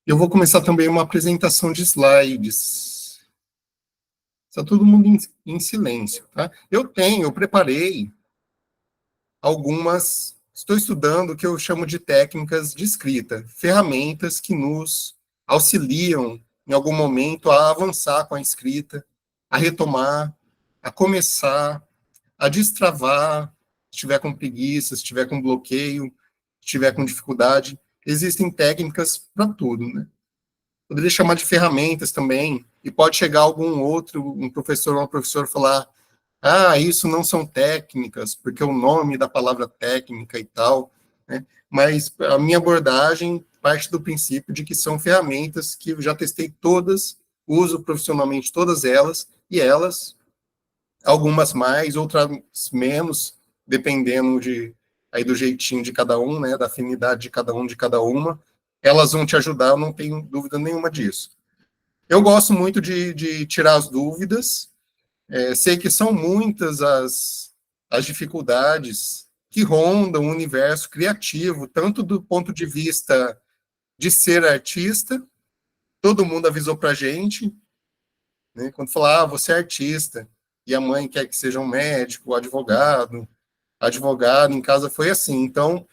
Eu vou começar também uma apresentação de slides. Está todo mundo em silêncio, tá? Eu preparei algumas, estou estudando o que eu chamo de técnicas de escrita, ferramentas que nos auxiliam, em algum momento, a avançar com a escrita, a retomar, a começar, a destravar, se estiver com preguiça, se estiver com bloqueio, se estiver com dificuldade. Existem técnicas para tudo, né? Poderia chamar de ferramentas também, e pode chegar algum outro, um professor ou uma professora falar, isso não são técnicas, porque o nome da palavra técnica e tal, né? Mas a minha abordagem parte do princípio de que são ferramentas que eu já testei todas, uso profissionalmente todas elas, e elas, algumas mais, outras menos, dependendo aí do jeitinho de cada um, né, da afinidade de cada um, de cada uma, elas vão te ajudar, eu não tenho dúvida nenhuma disso. Eu gosto muito de tirar as dúvidas, sei que são muitas as dificuldades que rondam o universo criativo, tanto do ponto de vista de ser artista, todo mundo avisou para a gente, né, quando falar, você é artista, e a mãe quer que seja um médico, advogado, em casa foi assim, então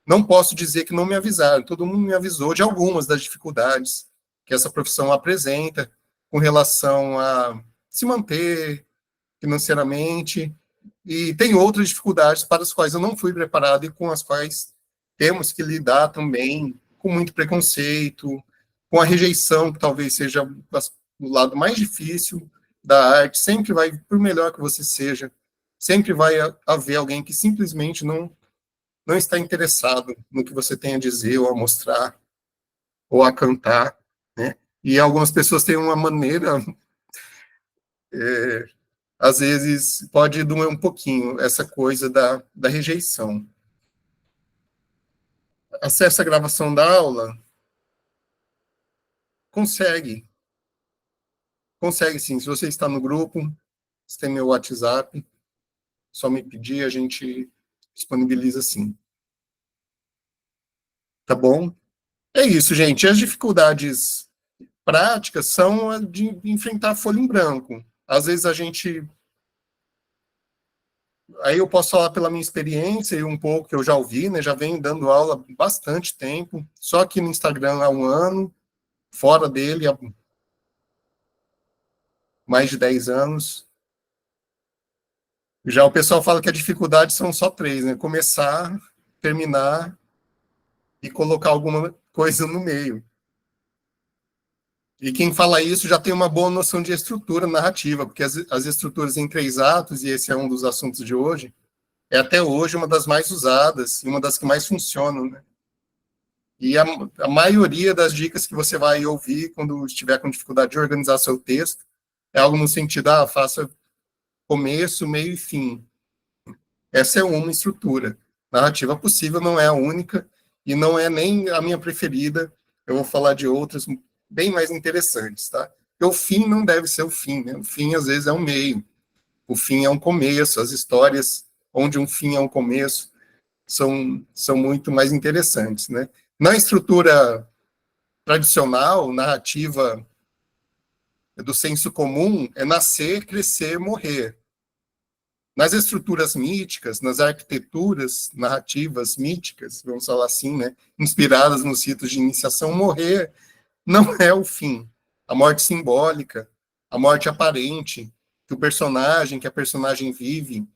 não posso dizer que não me avisaram, todo mundo me avisou de algumas das dificuldades que essa profissão apresenta com relação a se manter financeiramente, e tem outras dificuldades para as quais eu não fui preparado e com as quais temos que lidar também com muito preconceito, com a rejeição, que talvez seja o lado mais difícil da arte, sempre vai, por melhor que você seja, sempre vai haver alguém que simplesmente não está interessado no que você tem a dizer ou a mostrar ou a cantar, né? E algumas pessoas têm uma maneira, às vezes, pode doer um pouquinho essa coisa da rejeição. Acessa a gravação da aula? Consegue sim. Se você está no grupo, você tem meu WhatsApp, só me pedir, a gente disponibiliza sim. Tá bom? É isso, gente. As dificuldades práticas são a de enfrentar folha em branco. Às vezes a gente... Aí eu posso falar pela minha experiência e um pouco que eu já ouvi, né? Já venho dando aula há bastante tempo, só aqui no Instagram há 1 ano, fora dele há mais de 10 anos. Já o pessoal fala que a dificuldade são só 3, né? Começar, terminar e colocar alguma coisa no meio. E quem fala isso já tem uma boa noção de estrutura narrativa, porque as estruturas em 3 atos, e esse é um dos assuntos de hoje, é até hoje uma das mais usadas e uma das que mais funcionam, né? E a maioria das dicas que você vai ouvir quando estiver com dificuldade de organizar seu texto é algo no sentido, faça começo, meio e fim. Essa é uma estrutura. Narrativa possível não é a única e não é nem a minha preferida. Eu vou falar de outras bem mais interessantes, tá? Porque o fim não deve ser o fim, né? O fim, às vezes, é um meio. O fim é um começo. As histórias onde um fim é um começo são muito mais interessantes, né? Na estrutura tradicional, narrativa do senso comum, é nascer, crescer, morrer. Nas estruturas míticas, nas arquiteturas narrativas míticas, vamos falar assim, né, inspiradas nos ritos de iniciação, morrer não é o fim. A morte simbólica, a morte aparente, que a personagem vive,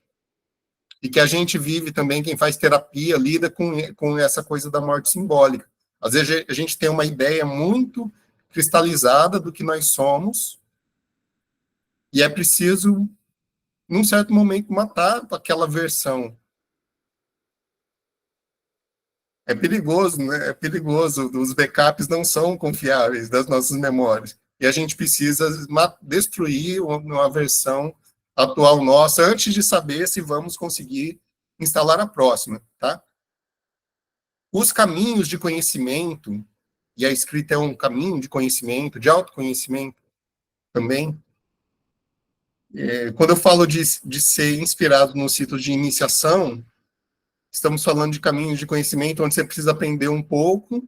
e que a gente vive também, quem faz terapia, lida com essa coisa da morte simbólica. Às vezes a gente tem uma ideia muito cristalizada do que nós somos, e é preciso, num certo momento, matar aquela versão. É perigoso, né? É perigoso. Os backups não são confiáveis das nossas memórias. E a gente precisa destruir uma versão atual nossa antes de saber se vamos conseguir instalar a próxima, tá? Os caminhos de conhecimento, e a escrita é um caminho de conhecimento, de autoconhecimento também. Quando eu falo de ser inspirado no ciclo de iniciação, estamos falando de caminhos de conhecimento onde você precisa aprender um pouco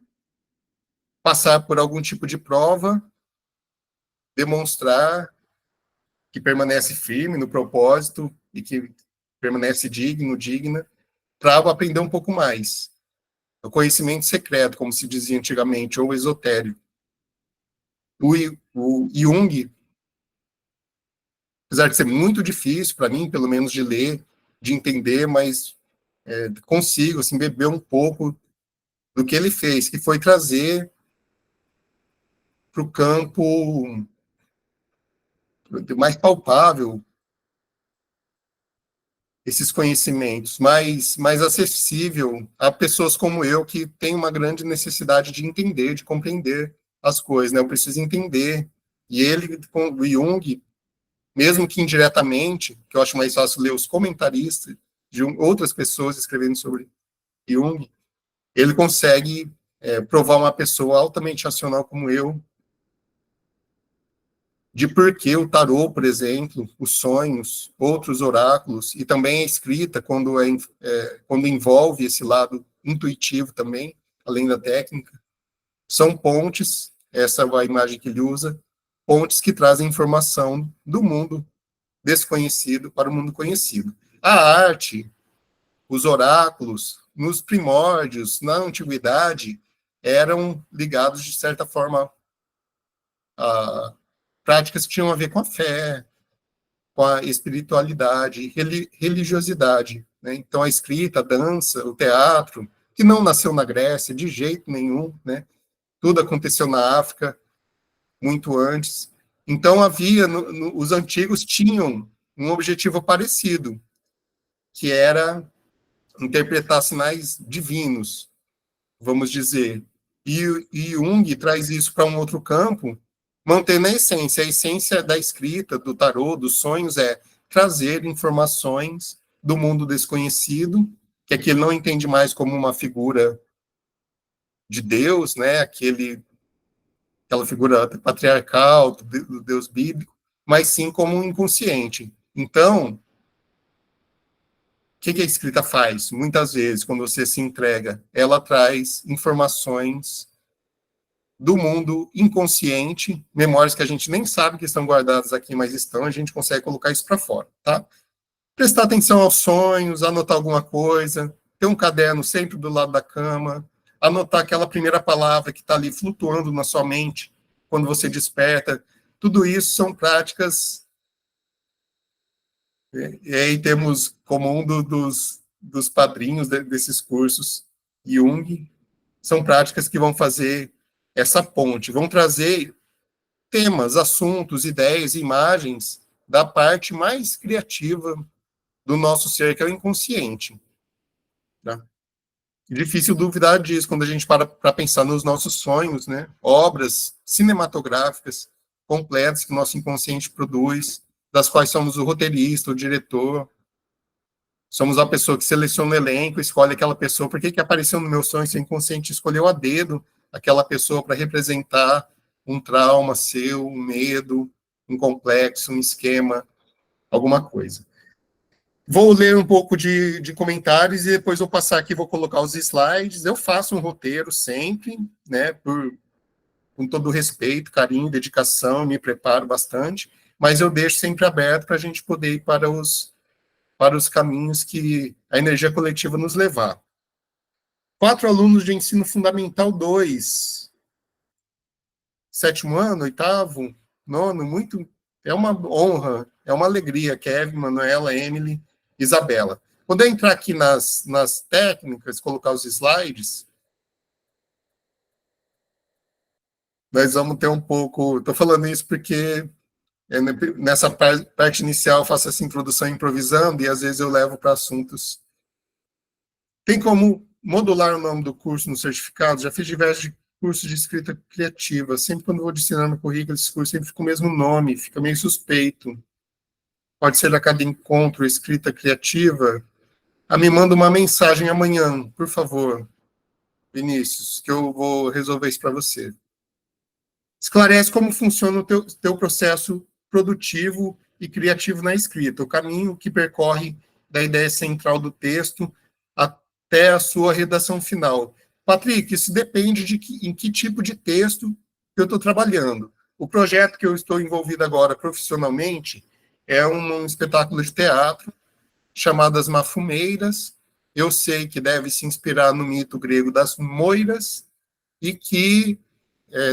passar por algum tipo de prova, demonstrar que permanece firme no propósito e que permanece digna, para aprender um pouco mais. O conhecimento secreto, como se dizia antigamente, ou esotérico. O Jung, apesar de ser muito difícil para mim, pelo menos de ler, de entender, mas consigo assim, beber um pouco do que ele fez, que foi trazer para o campo mais palpável esses conhecimentos, mais acessível a pessoas como eu, que têm uma grande necessidade de entender, de compreender as coisas, né? Eu preciso entender. E ele, com o Jung, mesmo que indiretamente, que eu acho mais fácil ler os comentaristas de outras pessoas escrevendo sobre Jung, ele consegue provar uma pessoa altamente racional como eu, de por que o tarô, por exemplo, os sonhos, outros oráculos, e também a escrita, quando envolve esse lado intuitivo também, além da técnica, são pontes, essa é a imagem que ele usa, pontes que trazem informação do mundo desconhecido para o mundo conhecido. A arte, os oráculos, nos primórdios, na antiguidade, eram ligados, de certa forma, a práticas que tinham a ver com a fé, com a espiritualidade, religiosidade. Né? Então, a escrita, a dança, o teatro, que não nasceu na Grécia de jeito nenhum, né? Tudo aconteceu na África muito antes. Então, os antigos tinham um objetivo parecido, que era interpretar sinais divinos, vamos dizer. E Jung traz isso para um outro campo, mantendo a essência. A essência da escrita, do tarô, dos sonhos, é trazer informações do mundo desconhecido, que aqui ele não entende mais como uma figura de Deus, né? Aquela figura patriarcal do Deus bíblico, mas sim como um inconsciente. Então, o que a escrita faz? Muitas vezes, quando você se entrega, ela traz informações do mundo inconsciente, memórias que a gente nem sabe que estão guardadas aqui, mas estão, a gente consegue colocar isso para fora, tá? Prestar atenção aos sonhos, anotar alguma coisa, ter um caderno sempre do lado da cama, anotar aquela primeira palavra que está ali flutuando na sua mente quando você desperta. Tudo isso são práticas, e aí temos como um dos padrinhos desses cursos, Jung, são práticas que vão fazer essa ponte, vão trazer temas, assuntos, ideias, imagens da parte mais criativa do nosso ser, que é o inconsciente. Tá? Difícil duvidar disso quando a gente para pensar nos nossos sonhos, né? Obras cinematográficas completas que o nosso inconsciente produz, das quais somos o roteirista, o diretor, somos a pessoa que seleciona o elenco, escolhe aquela pessoa. Por que apareceu no meu sonho? Seu inconsciente escolheu a dedo aquela pessoa para representar um trauma seu, um medo, um complexo, um esquema, alguma coisa. Vou ler um pouco de comentários e depois vou passar aqui, vou colocar os slides. Eu faço um roteiro sempre, né, com todo respeito, carinho, dedicação, me preparo bastante, mas eu deixo sempre aberto para a gente poder ir para os caminhos que a energia coletiva nos levar. 4 alunos de ensino fundamental 2, 7º ano, 8º, 9º, muito, é uma honra, é uma alegria, Kevin, Manuela, Emily, Isabela. Quando eu entrar aqui nas técnicas, colocar os slides, nós vamos ter um pouco, estou falando isso porque nessa parte inicial eu faço essa introdução improvisando e às vezes eu levo para assuntos. Tem como modular o nome do curso no certificado? Já fiz diversos cursos de escrita criativa. Sempre quando vou destinar no currículo, esse curso sempre fica o mesmo nome, fica meio suspeito. Pode ser a cada encontro, escrita criativa. Me manda uma mensagem amanhã, por favor, Vinícius, que eu vou resolver isso para você. Esclarece como funciona o teu processo produtivo e criativo na escrita, o caminho que percorre da ideia central do texto até a sua redação final. Patrick, isso depende em que tipo de texto que eu estou trabalhando. O projeto que eu estou envolvido agora profissionalmente é um espetáculo de teatro chamado As Mafumeiras. Eu sei que deve se inspirar no mito grego das moiras e que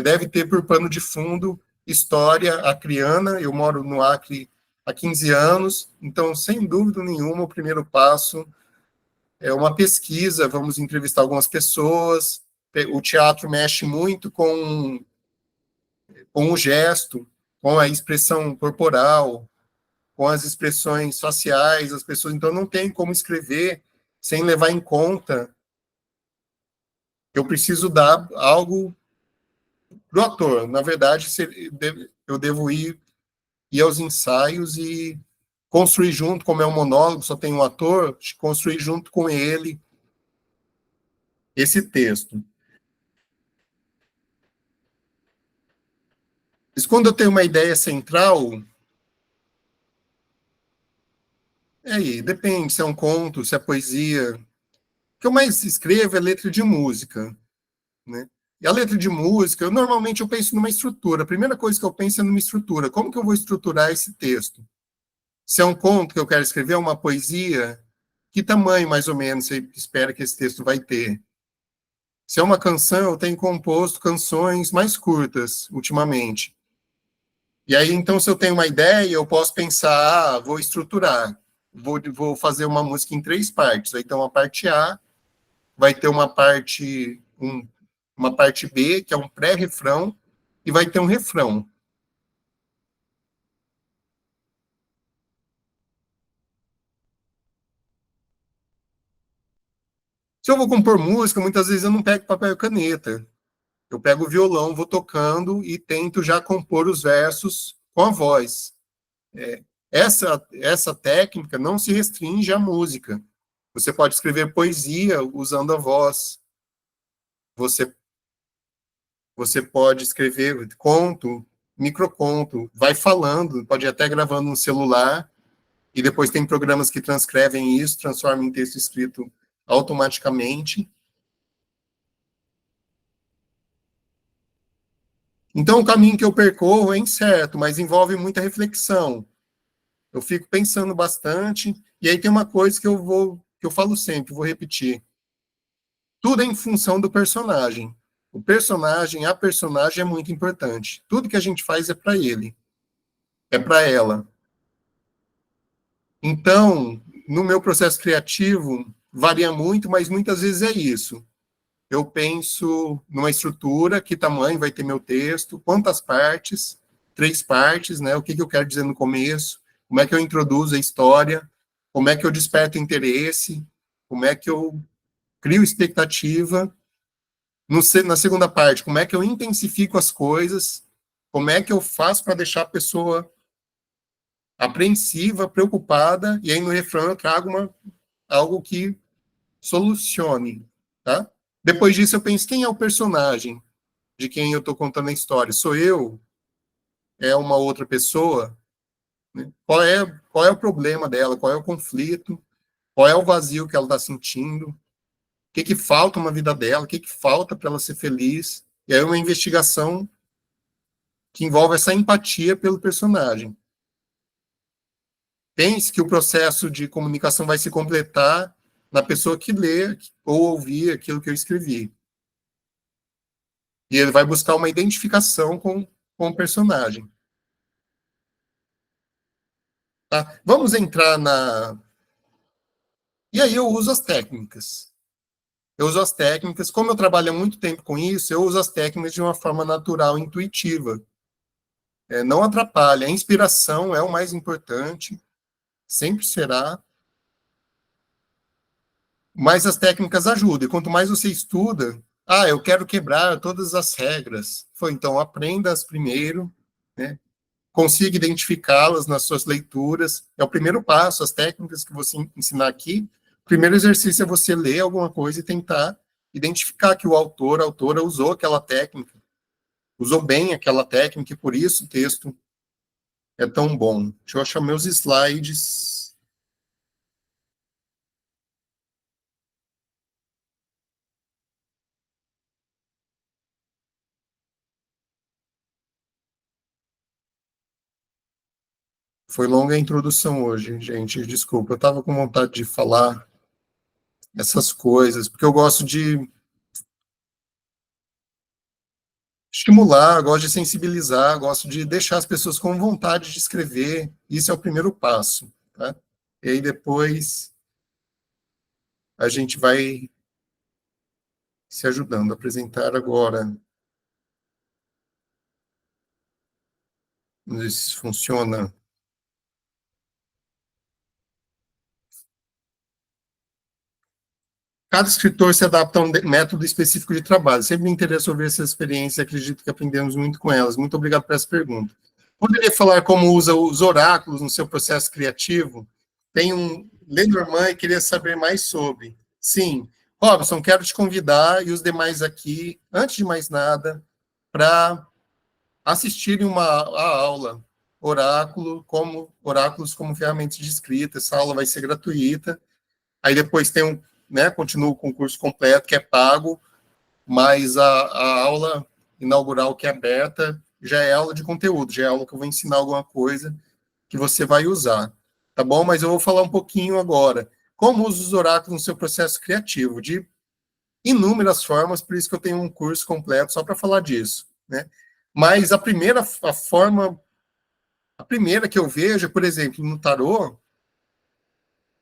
deve ter por pano de fundo história acriana. Eu moro no Acre há 15 anos, então, sem dúvida nenhuma, o primeiro passo é uma pesquisa, vamos entrevistar algumas pessoas. O teatro mexe muito com o gesto, com a expressão corporal, com as expressões faciais, as pessoas, então não tem como escrever sem levar em conta que eu preciso dar algo para o ator. Na verdade, eu devo ir aos ensaios e construir junto, como é um monólogo, só tem um ator, construir junto com ele esse texto. Mas quando eu tenho uma ideia central, aí depende se é um conto, se é poesia. O que eu mais escrevo é letra de música, né? E a letra de música, normalmente eu penso numa estrutura. A primeira coisa que eu penso é numa estrutura. Como que eu vou estruturar esse texto? Se é um conto que eu quero escrever, uma poesia, que tamanho mais ou menos você espera que esse texto vai ter? Se é uma canção, eu tenho composto canções mais curtas ultimamente. E aí, então, se eu tenho uma ideia, eu posso pensar, vou estruturar, vou fazer uma música em 3 partes. Vai ter uma parte A, vai ter uma parte B, que é um pré-refrão, e vai ter um refrão. Se eu vou compor música, muitas vezes eu não pego papel e caneta. Eu pego o violão, vou tocando e tento já compor os versos com a voz. Essa técnica não se restringe à música. Você pode escrever poesia usando a voz. Você, você pode escrever conto, microconto, vai falando, pode ir até gravando no celular, e depois tem programas que transcrevem isso, transformam em texto escrito automaticamente. Então, o caminho que eu percorro é incerto, mas envolve muita reflexão. Eu fico pensando bastante, e aí tem uma coisa que eu falo sempre, vou repetir. Tudo é em função do personagem. A personagem é muito importante. Tudo que a gente faz é para ele, é para ela. Então, no meu processo criativo, varia muito, mas muitas vezes é isso. Eu penso numa estrutura, que tamanho vai ter meu texto, quantas partes, 3 partes, né? O que eu quero dizer no começo, como é que eu introduzo a história, como é que eu desperto interesse, como é que eu crio expectativa. Na segunda parte, como é que eu intensifico as coisas, como é que eu faço para deixar a pessoa apreensiva, preocupada, e aí no refrão eu trago algo que solucione, tá? Depois disso eu penso, quem é o personagem de quem eu estou contando a história? Sou eu? É uma outra pessoa? Né? Qual é o problema dela? Qual é o conflito? Qual é o vazio que ela está sentindo? O que falta na vida dela? O que falta para ela ser feliz? E aí uma investigação que envolve essa empatia pelo personagem. Pense que o processo de comunicação vai se completar na pessoa que lê ou ouvir aquilo que eu escrevi. E ele vai buscar uma identificação com o personagem. Tá? Vamos entrar na. E aí eu uso as técnicas. Eu uso as técnicas. Como eu trabalho há muito tempo com isso, eu uso as técnicas de uma forma natural, intuitiva. Não atrapalha. A inspiração é o mais importante, sempre será. Mas as técnicas ajudam. E quanto mais você estuda, eu quero quebrar todas as regras. Então aprenda-as primeiro, né? Consiga identificá-las nas suas leituras. É o primeiro passo, as técnicas que você ensinar aqui. O primeiro exercício é você ler alguma coisa e tentar identificar que o autor, a autora usou aquela técnica, usou bem aquela técnica, e por isso o texto é tão bom. Deixa eu achar meus slides. Foi longa a introdução hoje, gente. Desculpa, eu estava com vontade de falar essas coisas, porque eu gosto de estimular, gosto de sensibilizar, gosto de deixar as pessoas com vontade de escrever. Isso é o primeiro passo, tá? E aí depois a gente vai se ajudando a apresentar agora. Vamos ver se funciona. Cada escritor se adapta a um método específico de trabalho. Sempre me interessou ver essa experiência e acredito que aprendemos muito com elas. Muito obrigado por essa pergunta. Poderia falar como usa os oráculos no seu processo criativo? Tem um Lenormand e queria saber mais sobre. Sim. Robson, quero te convidar e os demais aqui, antes de mais nada, para assistirem a aula oráculos como ferramentas de escrita. Essa aula vai ser gratuita. Aí depois tem continua o concurso completo, que é pago, mas a aula inaugural, que é aberta, já é aula de conteúdo, já é aula que eu vou ensinar alguma coisa que você vai usar, tá bom? Mas eu vou falar um pouquinho agora. Como usa os oráculos no seu processo criativo? De inúmeras formas, por isso que eu tenho um curso completo só para falar disso, né? Mas a primeira que eu vejo, por exemplo, no tarô,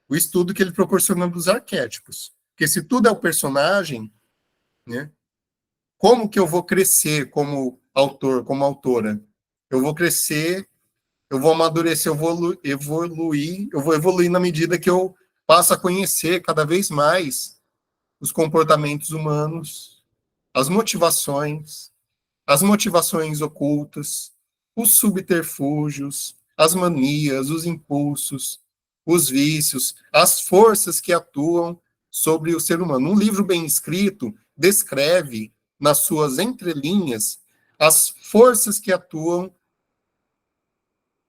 o estudo que ele proporciona dos arquétipos. Porque se tudo é o personagem, né? Como que eu vou crescer como autor, como autora? Eu vou crescer, eu vou amadurecer, eu vou evoluir na medida que eu passo a conhecer cada vez mais os comportamentos humanos, as as motivações ocultas, os subterfúgios, as manias, os impulsos, os vícios, as forças que atuam sobre o ser humano. Um livro bem escrito descreve, nas suas entrelinhas, as forças que atuam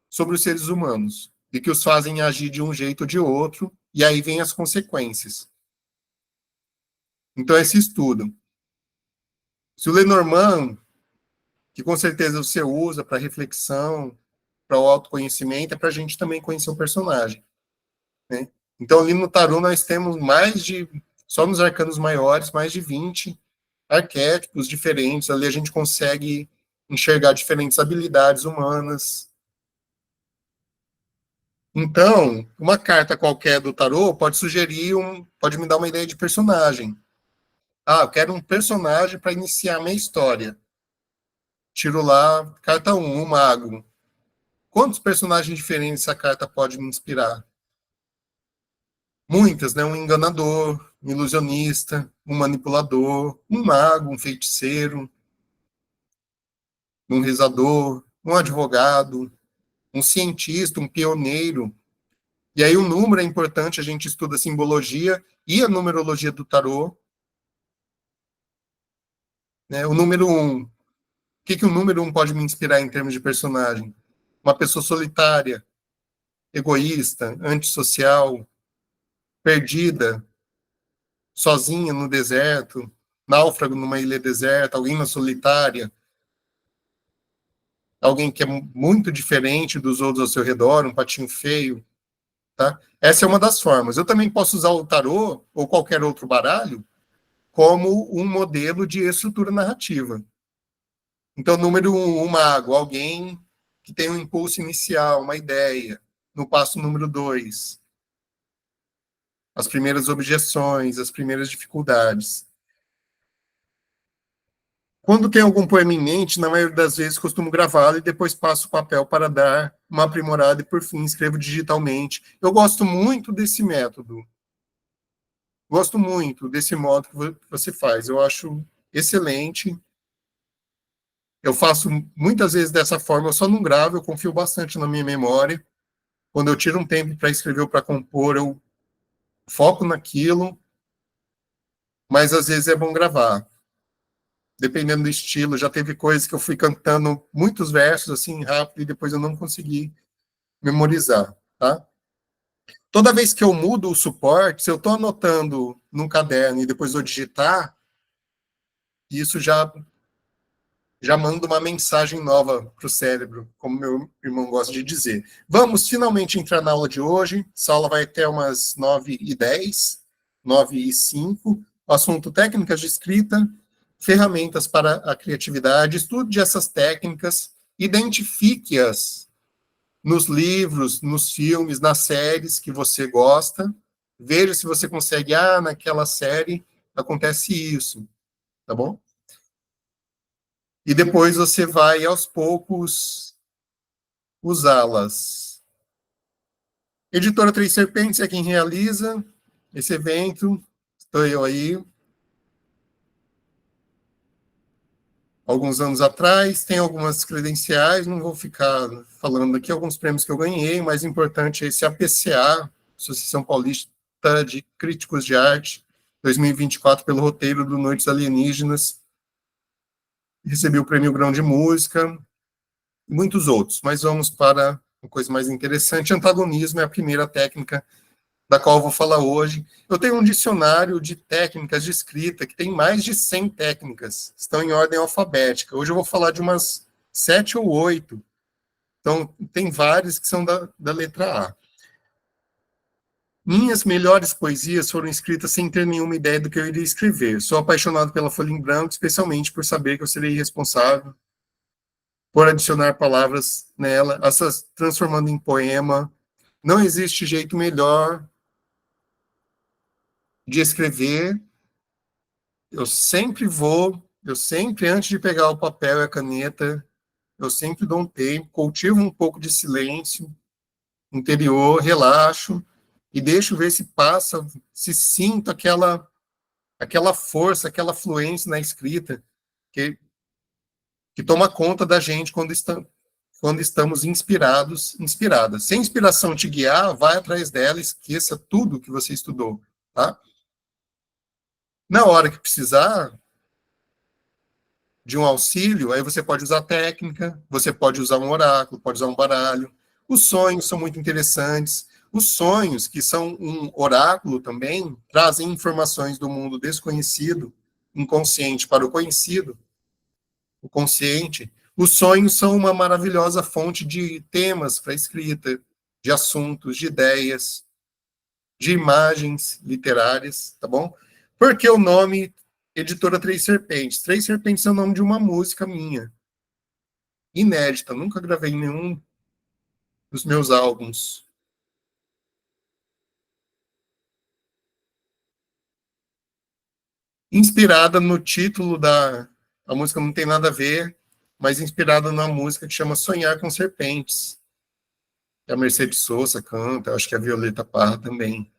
sobre os seres humanos e que os fazem agir de um jeito ou de outro, e aí vem as consequências. Então, esse estudo. Se o Lenormand, que com certeza você usa para reflexão, para o autoconhecimento, é para a gente também conhecer o personagem, né? Então, ali no tarô, nós temos só nos arcanos maiores, mais de 20 arquétipos diferentes. Ali a gente consegue enxergar diferentes habilidades humanas. Então, uma carta qualquer do tarô pode me dar uma ideia de personagem. Ah, eu quero um personagem para iniciar a minha história. Tiro lá, carta 1, o mago. Quantos personagens diferentes essa carta pode me inspirar? Muitas, né? Um enganador, um ilusionista, um manipulador, um mago, um feiticeiro, um rezador, um advogado, um cientista, um pioneiro. E aí o número é importante, a gente estuda a simbologia e a numerologia do tarô. Né? O número 1. O que o número 1 pode me inspirar em termos de personagem? Uma pessoa solitária, egoísta, antissocial, perdida, sozinha no deserto, náufrago numa ilha deserta, alguém na solitária, alguém que é muito diferente dos outros ao seu redor, um patinho feio, tá? Essa é uma das formas. Eu também posso usar o tarô ou qualquer outro baralho como um modelo de estrutura narrativa. Então, número 1, o mago, alguém que tem um impulso inicial, uma ideia. No passo número 2, as primeiras objeções, as primeiras dificuldades. Quando tem algum poema em mente, na maioria das vezes costumo gravá-lo e depois passo o papel para dar uma aprimorada e, por fim, escrevo digitalmente. Eu gosto muito desse método. Gosto muito desse modo que você faz. Eu acho excelente. Eu faço muitas vezes dessa forma, eu só não gravo, eu confio bastante na minha memória. Quando eu tiro um tempo para escrever ou para compor, eu foco naquilo, mas às vezes é bom gravar. Dependendo do estilo, já teve coisas que eu fui cantando muitos versos assim rápido e depois eu não consegui memorizar, tá? Toda vez que eu mudo o suporte, se eu estou anotando num caderno e depois vou digitar, isso já já manda uma mensagem nova para o cérebro, como meu irmão gosta de dizer. Vamos finalmente entrar na aula de hoje. Essa aula vai até umas 9h10, 9h05. O assunto técnicas de escrita, ferramentas para a criatividade. Estude essas técnicas, identifique-as nos livros, nos filmes, nas séries que você gosta. Veja se você consegue, naquela série acontece isso, tá bom? E depois você vai, aos poucos, usá-las. Editora Três Serpentes é quem realiza esse evento. Estou eu aí. Alguns anos atrás, tem algumas credenciais, não vou ficar falando aqui, alguns prêmios que eu ganhei, o mais importante é esse APCA, Associação Paulista de Críticos de Arte, 2024, pelo roteiro do Noites Alienígenas. Recebi o prêmio Grão de Música, e muitos outros, mas vamos para uma coisa mais interessante. Antagonismo é a primeira técnica da qual eu vou falar hoje. Eu tenho um dicionário de técnicas de escrita que tem mais de 100 técnicas, estão em ordem alfabética. Hoje eu vou falar de umas 7 ou 8. Então, tem várias que são da letra A. Minhas melhores poesias foram escritas sem ter nenhuma ideia do que eu iria escrever. Sou apaixonado pela folha em branco, especialmente por saber que eu serei responsável por adicionar palavras nela, essas transformando em poema. Não existe jeito melhor de escrever. Eu sempre, antes de pegar o papel e a caneta, eu sempre dou um tempo, cultivo um pouco de silêncio interior, relaxo, e deixo ver se passa, se sinto aquela força, aquela fluência na escrita que toma conta da gente quando estamos inspiradas. Se a inspiração te guiar, vai atrás dela, esqueça tudo que você estudou, tá? Na hora que precisar de um auxílio, aí você pode usar técnica, você pode usar um oráculo, pode usar um baralho. Os sonhos são muito interessantes. Os sonhos, que são um oráculo também, trazem informações do mundo desconhecido, inconsciente para o conhecido, o consciente. Os sonhos são uma maravilhosa fonte de temas para escrita, de assuntos, de ideias, de imagens literárias, tá bom? Porque o nome Editora Três Serpentes? Três Serpentes é o nome de uma música minha, inédita, nunca gravei em nenhum dos meus álbuns. Inspirada no título a música não tem nada a ver, mas inspirada numa música que chama Sonhar com Serpentes, que a Mercedes Sosa canta, acho que a Violeta Parra também.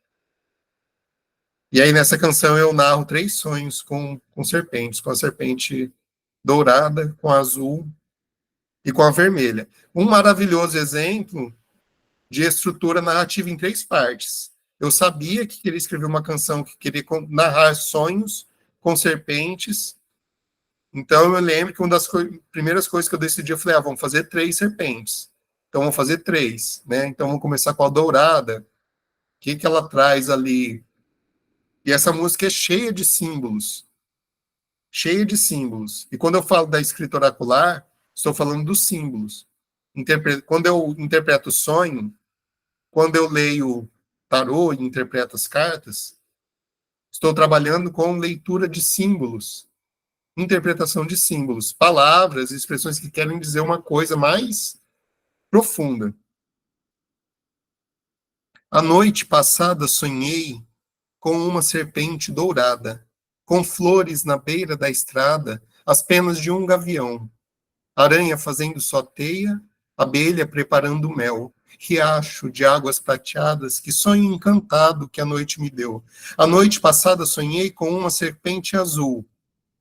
E aí nessa canção eu narro 3 sonhos com serpentes, com a serpente dourada, com a azul e com a vermelha. Um maravilhoso exemplo de estrutura narrativa em 3 partes. Eu sabia que queria escrever uma canção que queria narrar sonhos com serpentes. Então eu lembro que uma das primeiras coisas que eu decidi, eu falei, vamos fazer 3 serpentes. Então vamos fazer 3, né? Então vamos começar com a dourada. O que ela traz ali? E essa música é cheia de símbolos. Cheia de símbolos. E quando eu falo da escrita oracular, estou falando dos símbolos. Quando eu interpreto o sonho, quando eu leio tarô e interpreto as cartas, estou trabalhando com leitura de símbolos, interpretação de símbolos, palavras, expressões que querem dizer uma coisa mais profunda. A noite passada sonhei com uma serpente dourada, com flores na beira da estrada, as penas de um gavião, aranha fazendo sua teia, abelha preparando mel, riacho de águas prateadas, que sonho encantado que a noite me deu. A noite passada sonhei com uma serpente azul,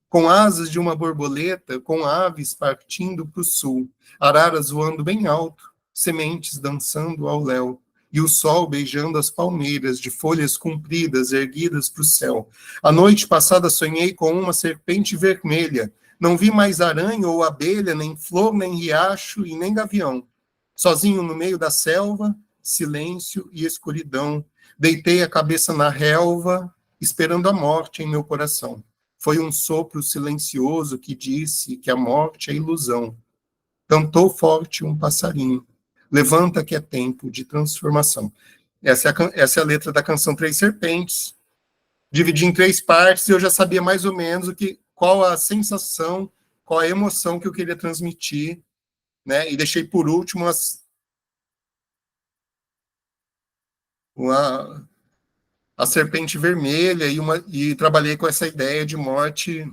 com asas de uma borboleta, com aves partindo para o sul, araras voando bem alto, sementes dançando ao léu, e o sol beijando as palmeiras de folhas compridas erguidas para o céu. A noite passada sonhei com uma serpente vermelha, não vi mais aranha ou abelha, nem flor, nem riacho e nem gavião. Sozinho no meio da selva, silêncio e escuridão, deitei a cabeça na relva, esperando a morte em meu coração. Foi um sopro silencioso que disse que a morte é ilusão. Cantou forte um passarinho. Levanta que é tempo de transformação. Essa é a letra da canção Três Serpentes. Dividi em três partes e eu já sabia mais ou menos qual a sensação, qual a emoção que eu queria transmitir, né? E deixei por último a serpente vermelha e trabalhei com essa ideia de morte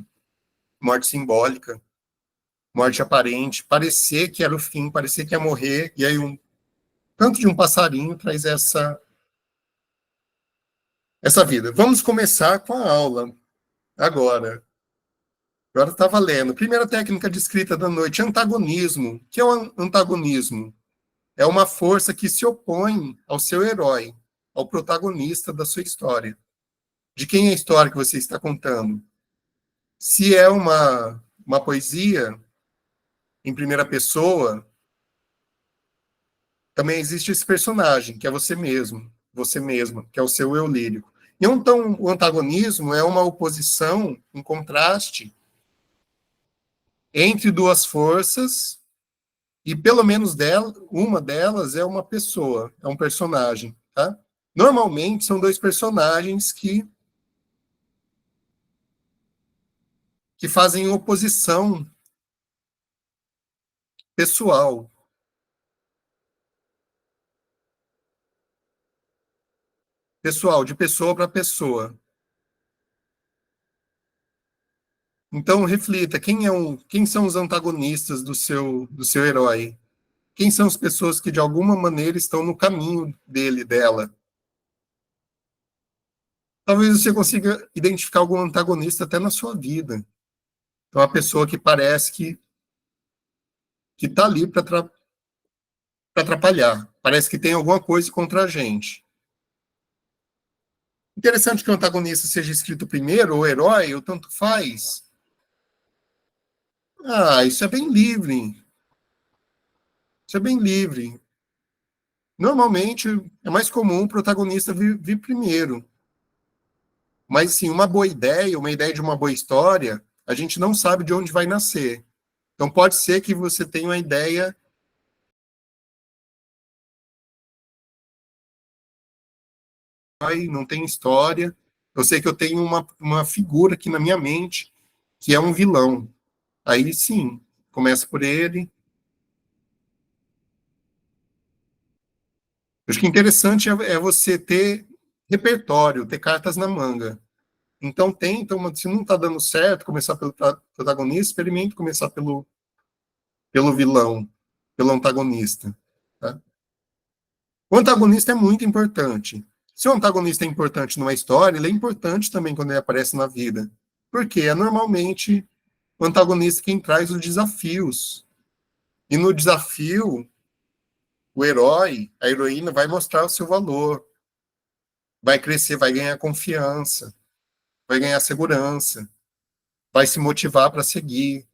simbólica, morte aparente, parecer que era o fim, parecer que ia morrer, e aí um canto de um passarinho traz essa vida. Vamos começar com a aula agora. Agora está valendo. Primeira técnica de escrita da noite, antagonismo. O que é o antagonismo? É uma força que se opõe ao seu herói, ao protagonista da sua história. De quem é a história que você está contando? Se é uma poesia em primeira pessoa, também existe esse personagem, que é você mesmo, você mesma, que é o seu eu lírico. Então, o antagonismo é uma oposição, um contraste entre duas forças, e pelo menos uma delas é uma pessoa, é um personagem, tá? Normalmente são dois personagens que fazem oposição pessoal, de pessoa para pessoa. Então, reflita, quem são os antagonistas do seu herói? Quem são as pessoas que, de alguma maneira, estão no caminho dele, dela? Talvez você consiga identificar algum antagonista até na sua vida. Então, a pessoa que parece que está ali para atrapalhar. Parece que tem alguma coisa contra a gente. Interessante que o antagonista seja escrito primeiro, ou herói, ou tanto faz. Ah, isso é bem livre. Isso é bem livre. Normalmente, é mais comum o protagonista vir primeiro. Mas, sim, uma ideia de uma boa história, a gente não sabe de onde vai nascer. Então, pode ser que você tenha uma ideia, não tem história. Eu sei que eu tenho uma figura aqui na minha mente, que é um vilão. Aí, sim, começa por ele. Acho que interessante é você ter repertório, ter cartas na manga. Então, se não está dando certo, começar pelo protagonista, experimente começar pelo vilão, pelo antagonista. Tá? O antagonista é muito importante. Se o antagonista é importante numa história, ele é importante também quando ele aparece na vida. Porque é normalmente o antagonista quem traz os desafios. E no desafio, o herói, a heroína vai mostrar o seu valor, vai crescer, vai ganhar confiança, vai ganhar segurança, vai se motivar para seguir.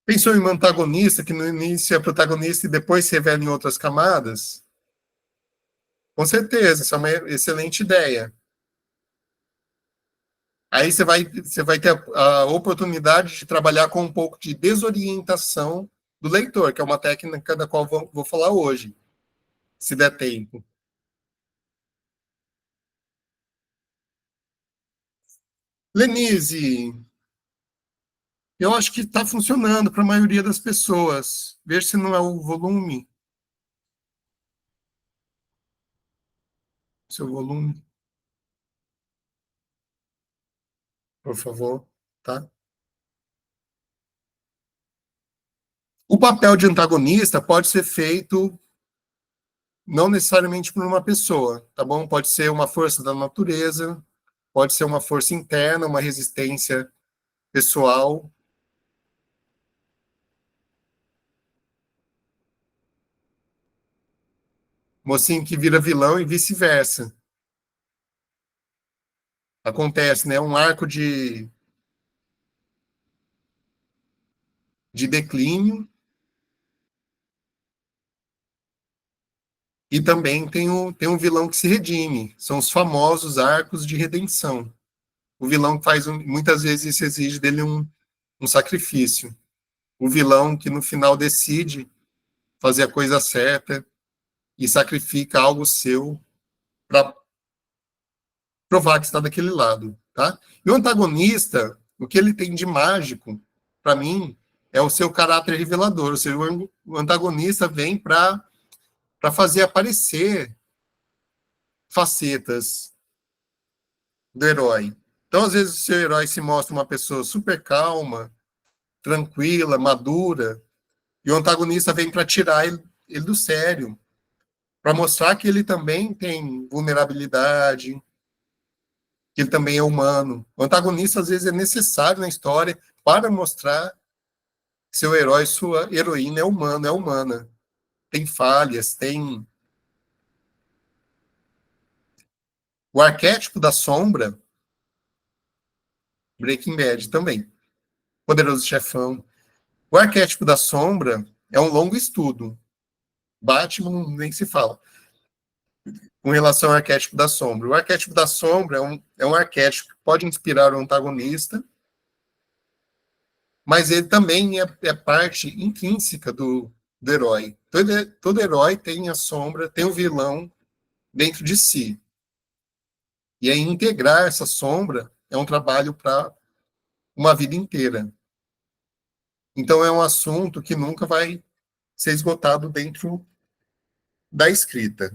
Pensou em um antagonista que no início é protagonista e depois se revela em outras camadas? Com certeza, essa é uma excelente ideia. Aí você vai ter a oportunidade de trabalhar com um pouco de desorientação do leitor, que é uma técnica da qual vou falar hoje, se der tempo. Lenise, eu acho que está funcionando para a maioria das pessoas. Ver se não é o volume, seu volume, por favor, tá? O papel de antagonista pode ser feito não necessariamente por uma pessoa, tá bom? Pode ser uma força da natureza, pode ser uma força interna, uma resistência pessoal. Mocinho que vira vilão e vice-versa. Acontece, né? Um arco de declínio E também tem um vilão que se redime, são os famosos arcos de redenção. O vilão faz, muitas vezes, isso exige dele um sacrifício. O vilão que no final decide fazer a coisa certa e sacrifica algo seu para provar que está daquele lado, tá? E o antagonista, o que ele tem de mágico, para mim, é o seu caráter revelador. Ou seja, o antagonista vem para fazer aparecer facetas do herói. Então, às vezes, o seu herói se mostra uma pessoa super calma, tranquila, madura, e o antagonista vem para tirar ele do sério, para mostrar que ele também tem vulnerabilidade, que ele também é humano. O antagonista, às vezes, é necessário na história para mostrar que seu herói, sua heroína é humano, é humana. Tem falhas, tem... O arquétipo da sombra, Breaking Bad também. Poderoso Chefão. O arquétipo da sombra é um longo estudo. Batman nem se fala. Com relação ao arquétipo da sombra. O arquétipo da sombra é um arquétipo que pode inspirar o antagonista, mas ele também é parte intrínseca do herói. Todo herói tem a sombra, tem o vilão dentro de si. E aí integrar essa sombra é um trabalho para uma vida inteira. Então é um assunto que nunca vai ser esgotado dentro da escrita.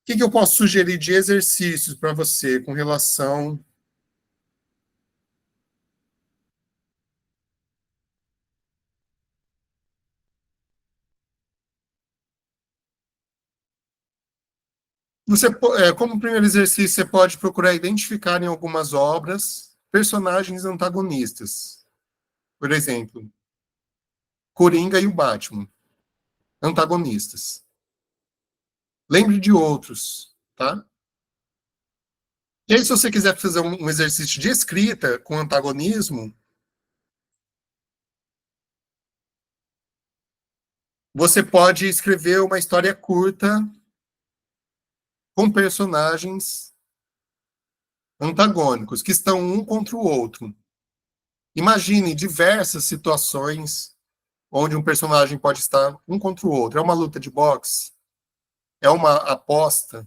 O que eu posso sugerir de exercícios para você com relação... Você, como primeiro exercício, você pode procurar identificar em algumas obras personagens antagonistas. Por exemplo, Coringa e o Batman, antagonistas. Lembre de outros, tá? E aí, se você quiser fazer um exercício de escrita com antagonismo, você pode escrever uma história curta com personagens antagônicos, que estão um contra o outro. Imagine diversas situações onde um personagem pode estar um contra o outro. É uma luta de boxe, é uma aposta,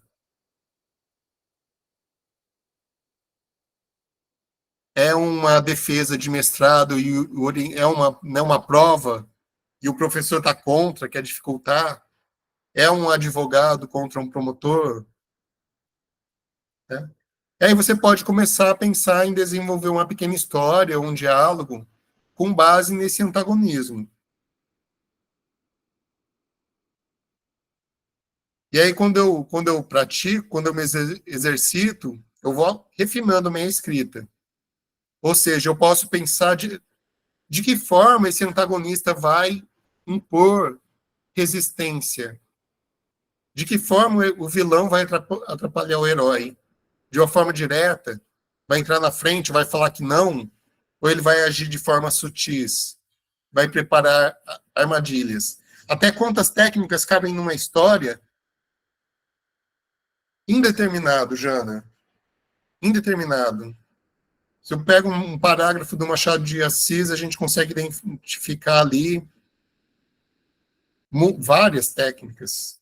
é uma defesa de mestrado e é uma prova e o professor está contra, quer dificultar, é um advogado contra um promotor. Né? E aí você pode começar a pensar em desenvolver uma pequena história, um diálogo, com base nesse antagonismo. E aí, quando eu pratico, quando eu me exercito, eu vou refinando a minha escrita. Ou seja, eu posso pensar de que forma esse antagonista vai impor resistência. De que forma o vilão vai atrapalhar o herói. De uma forma direta, vai entrar na frente, vai falar que não, ou ele vai agir de forma sutis, vai preparar armadilhas. Até quantas técnicas cabem numa história? Indeterminado, Jana. Indeterminado. Se eu pego um parágrafo do Machado de Assis, a gente consegue identificar ali várias técnicas,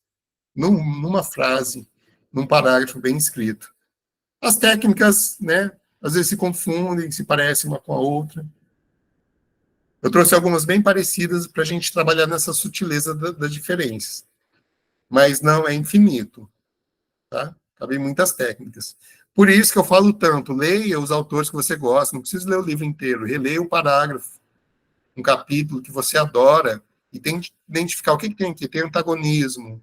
numa frase, num parágrafo bem escrito. As técnicas, né, às vezes se confundem, se parecem uma com a outra. Eu trouxe algumas bem parecidas para a gente trabalhar nessa sutileza das diferenças. Mas não é infinito, tá? Cabem muitas técnicas. Por isso que eu falo tanto, leia os autores que você gosta, não precisa ler o livro inteiro, releia um parágrafo, um capítulo que você adora, e tente identificar o que tem aqui. Tem antagonismo,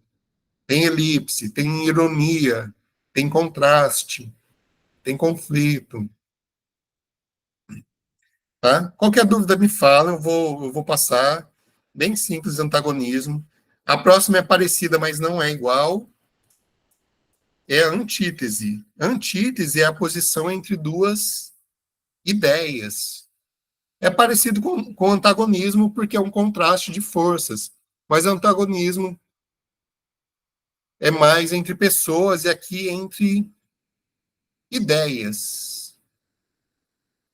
tem elipse, tem ironia, tem contraste, tem conflito. Tá? Qualquer dúvida me fala, eu vou passar. Bem simples, antagonismo. A próxima é parecida, mas não é igual. É a antítese. Antítese é a posição entre duas ideias. É parecido com antagonismo porque é um contraste de forças. Mas antagonismo é mais entre pessoas e aqui entre ideias.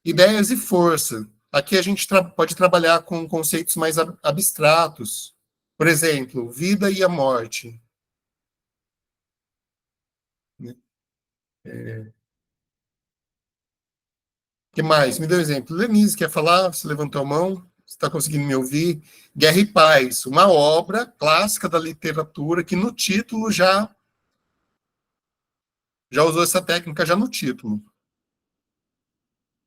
Ideias e força. Aqui a gente pode trabalhar com conceitos mais abstratos. Por exemplo, vida e a morte. Que mais? Me dê um exemplo. Lenise, quer falar? Você levantou a mão? Você está conseguindo me ouvir? Guerra e Paz, uma obra clássica da literatura que no título já usou essa técnica já no título.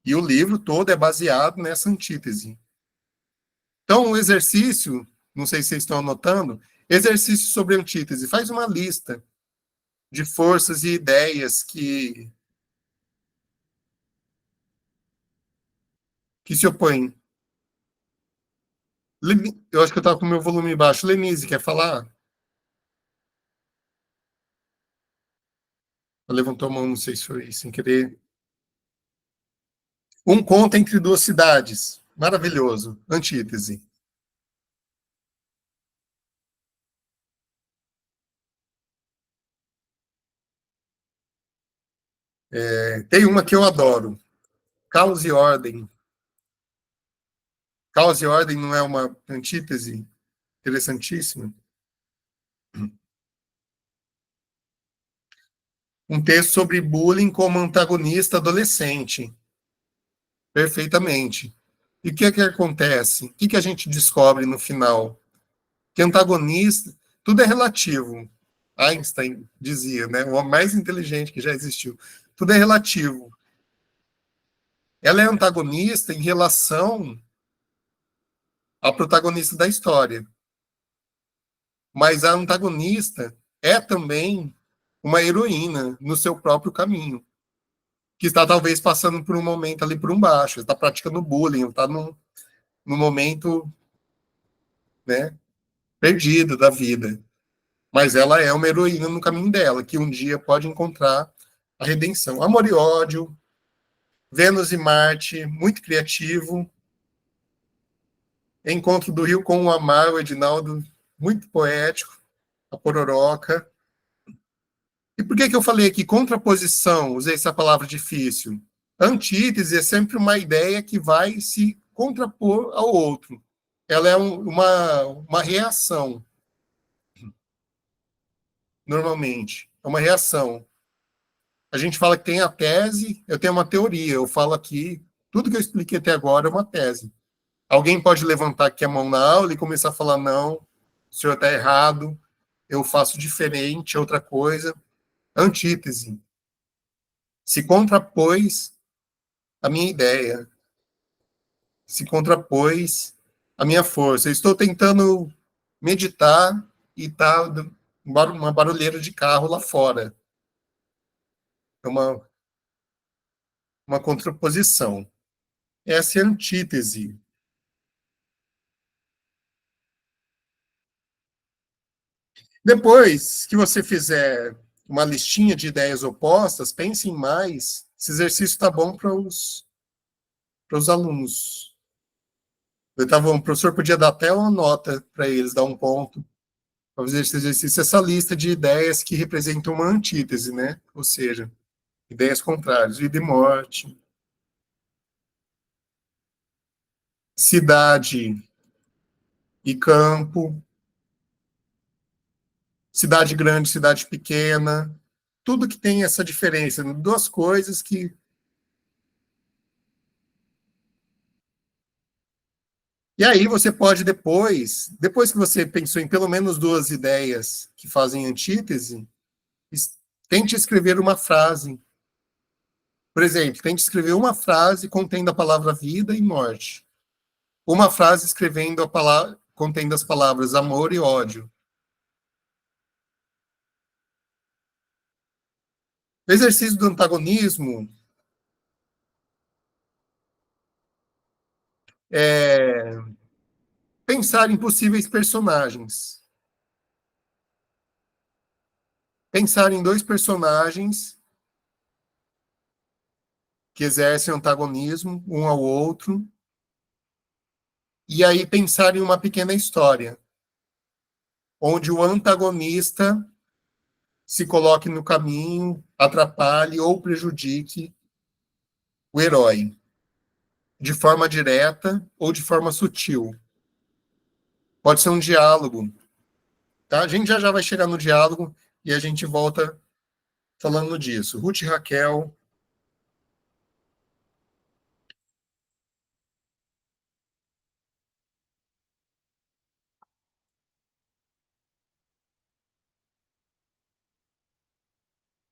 E o livro todo é baseado nessa antítese. Então, o exercício, não sei se vocês estão anotando, exercício sobre antítese. Faz uma lista de forças e ideias que se opõem. Eu acho que eu estava com o meu volume baixo. Lenise, quer falar? Levantou a mão, não sei se foi sem querer. Um conto entre duas cidades. Maravilhoso. Antítese. Tem uma que eu adoro. Caos e Ordem. Caos e Ordem não é uma antítese interessantíssima? Um texto sobre bullying como antagonista adolescente. Perfeitamente. E o que é que acontece? O que que a gente descobre no final? Que antagonista, tudo é relativo. Einstein dizia, né? O homem mais inteligente que já existiu. Tudo é relativo. Ela é antagonista em relação ao protagonista da história. Mas a antagonista é também uma heroína no seu próprio caminho, que está talvez passando por um momento ali por um baixo, está praticando bullying, está num momento, né, perdido da vida. Mas ela é uma heroína no caminho dela, que um dia pode encontrar a redenção. Amor e ódio, Vênus e Marte, muito criativo. Encontro do Rio com o Amar, o Edinaldo, muito poético. A Pororoca. E por que eu falei aqui contraposição? Usei essa palavra difícil. Antítese é sempre uma ideia que vai se contrapor ao outro. Ela é uma reação, normalmente. É uma reação. A gente fala que tem a tese, eu tenho uma teoria. Eu falo aqui, tudo que eu expliquei até agora é uma tese. Alguém pode levantar aqui a mão na aula e começar a falar: não, o senhor está errado, eu faço diferente, outra coisa. Antítese. Se contrapôs a minha ideia, se contrapôs a minha força. Eu estou tentando meditar e tá uma barulheira de carro lá fora. É uma contraposição. Essa é a antítese. Depois que você fizer uma listinha de ideias opostas, pense em mais. Esse exercício está bom para os alunos. O professor podia dar até uma nota para eles, dar um ponto para fazer esse exercício, essa lista de ideias que representam uma antítese, né? Ou seja, ideias contrárias, vida e morte, cidade e campo, cidade grande, cidade pequena, tudo que tem essa diferença, duas coisas que. E aí você pode depois que você pensou em pelo menos duas ideias que fazem antítese, tente escrever uma frase. Por exemplo, tente escrever uma frase contendo a palavra vida e morte. Uma frase escrevendo contendo as palavras amor e ódio. O exercício do antagonismo é pensar em possíveis personagens. Pensar em dois personagens que exercem antagonismo um ao outro, e aí pensar em uma pequena história, onde o antagonista se coloque no caminho, atrapalhe ou prejudique o herói, de forma direta ou de forma sutil. Pode ser um diálogo, tá? A gente já vai chegar no diálogo e a gente volta falando disso. Ruth e Raquel.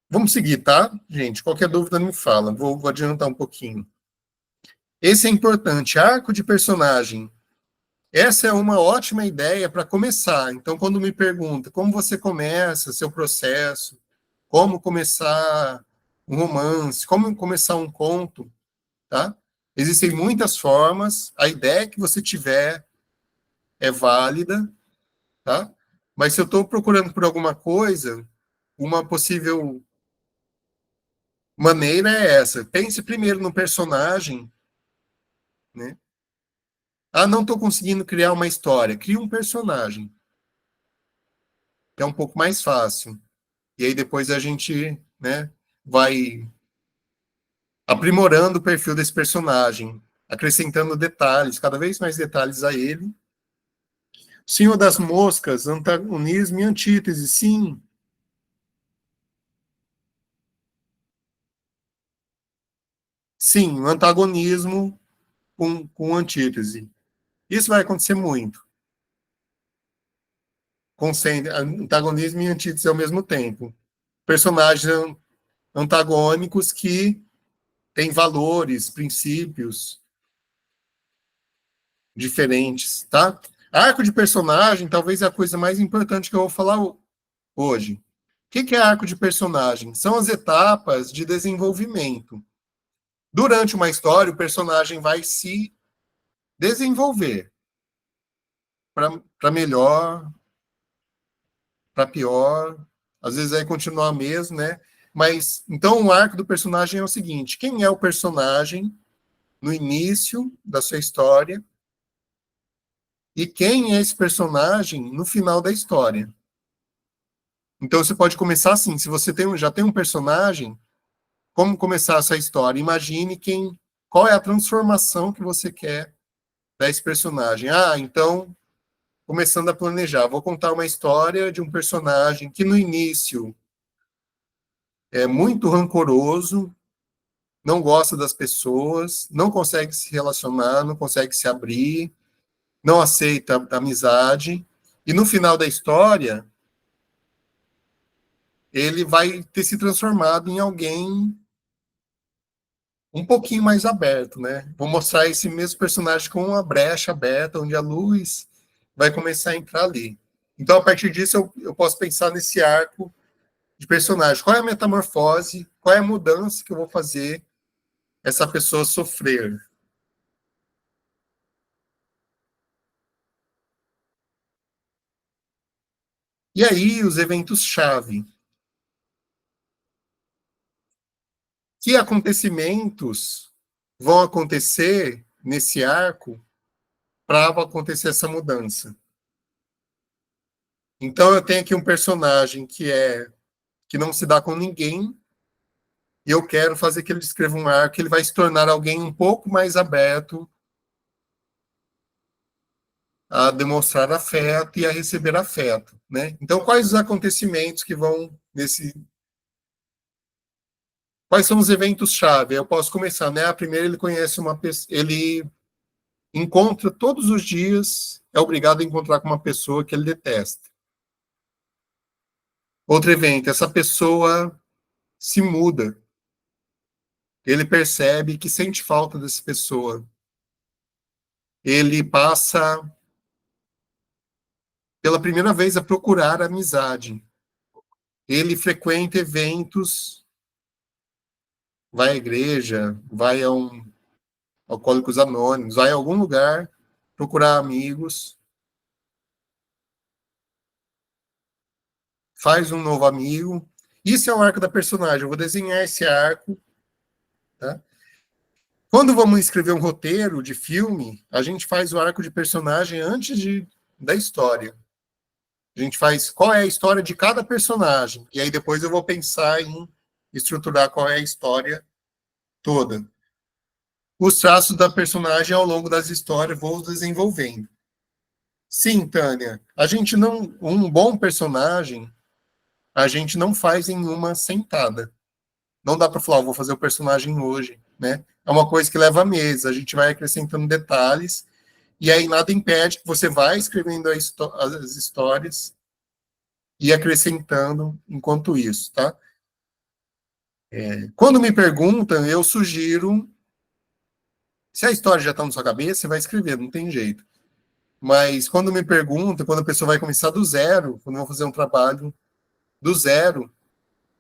Vamos seguir, tá? Gente, qualquer dúvida me fala. Vou adiantar um pouquinho. Esse é importante. Arco de personagem. Essa é uma ótima ideia para começar. Então, quando me pergunta como você começa seu processo, como começar um romance, como começar um conto, tá? Existem muitas formas. A ideia que você tiver é válida, tá? Mas se eu estou procurando por alguma coisa, uma possível maneira é essa. Pense primeiro no personagem, né? Ah, não estou conseguindo criar uma história. Cria um personagem. É um pouco mais fácil. E aí depois a gente, né, vai aprimorando o perfil desse personagem, acrescentando detalhes, cada vez mais detalhes a ele. Senhor das Moscas, antagonismo e antítese, sim. Sim, o antagonismo com antítese. Isso vai acontecer muito. Com antagonismo e antítese ao mesmo tempo. Personagens antagônicos que têm valores, princípios diferentes, tá? Arco de personagem talvez é a coisa mais importante que eu vou falar hoje. O que é arco de personagem? São as etapas de desenvolvimento. Durante uma história, o personagem vai se desenvolver para melhor, para pior, às vezes vai continuar mesmo, né? Mas então o arco do personagem é o seguinte: quem é o personagem no início da sua história e quem é esse personagem no final da história. Então você pode começar assim, se você já tem um personagem, como começar essa história? Imagine qual é a transformação que você quer desse personagem. Ah, então, começando a planejar, vou contar uma história de um personagem que no início é muito rancoroso, não gosta das pessoas, não consegue se relacionar, não consegue se abrir, não aceita a amizade, e no final da história, ele vai ter se transformado em alguém um pouquinho mais aberto, né? Vou mostrar esse mesmo personagem com uma brecha aberta, onde a luz vai começar a entrar ali. Então, a partir disso, eu posso pensar nesse arco de personagem. Qual é a metamorfose? Qual é a mudança que eu vou fazer essa pessoa sofrer? E aí, os eventos-chave. Que acontecimentos vão acontecer nesse arco para acontecer essa mudança? Então, eu tenho aqui um personagem que não se dá com ninguém, e eu quero fazer que ele escreva um arco, ele vai se tornar alguém um pouco mais aberto a demonstrar afeto e a receber afeto, né? Então, quais os acontecimentos que vão nesse... Quais são os eventos-chave? Eu posso começar, né? A primeira, ele conhece uma pessoa, ele encontra todos os dias, é obrigado a encontrar com uma pessoa que ele detesta. Outro evento, essa pessoa se muda. Ele percebe que sente falta dessa pessoa. Ele passa pela primeira vez a procurar amizade. Ele frequenta eventos, vai à igreja, vai a um Alcoólicos Anônimos, vai a algum lugar procurar amigos, faz um novo amigo. Isso é o arco da personagem. Eu vou desenhar esse arco, tá? Quando vamos escrever um roteiro de filme, a gente faz o arco de personagem antes da história. A gente faz qual é a história de cada personagem. E aí depois eu vou pensar em estruturar qual é a história toda. Os traços da personagem ao longo das histórias vou desenvolvendo. Sim, Tânia. A gente não. Um bom personagem, a gente não faz em uma sentada. Não dá para falar, vou fazer o personagem hoje, né? É uma coisa que leva meses. A gente vai acrescentando detalhes e aí nada impede que você vai escrevendo as histórias e acrescentando enquanto isso, tá? Quando me perguntam, eu sugiro, se a história já está na sua cabeça, você vai escrever, não tem jeito. Mas quando me perguntam, quando a pessoa vai começar do zero, quando eu vou fazer um trabalho do zero,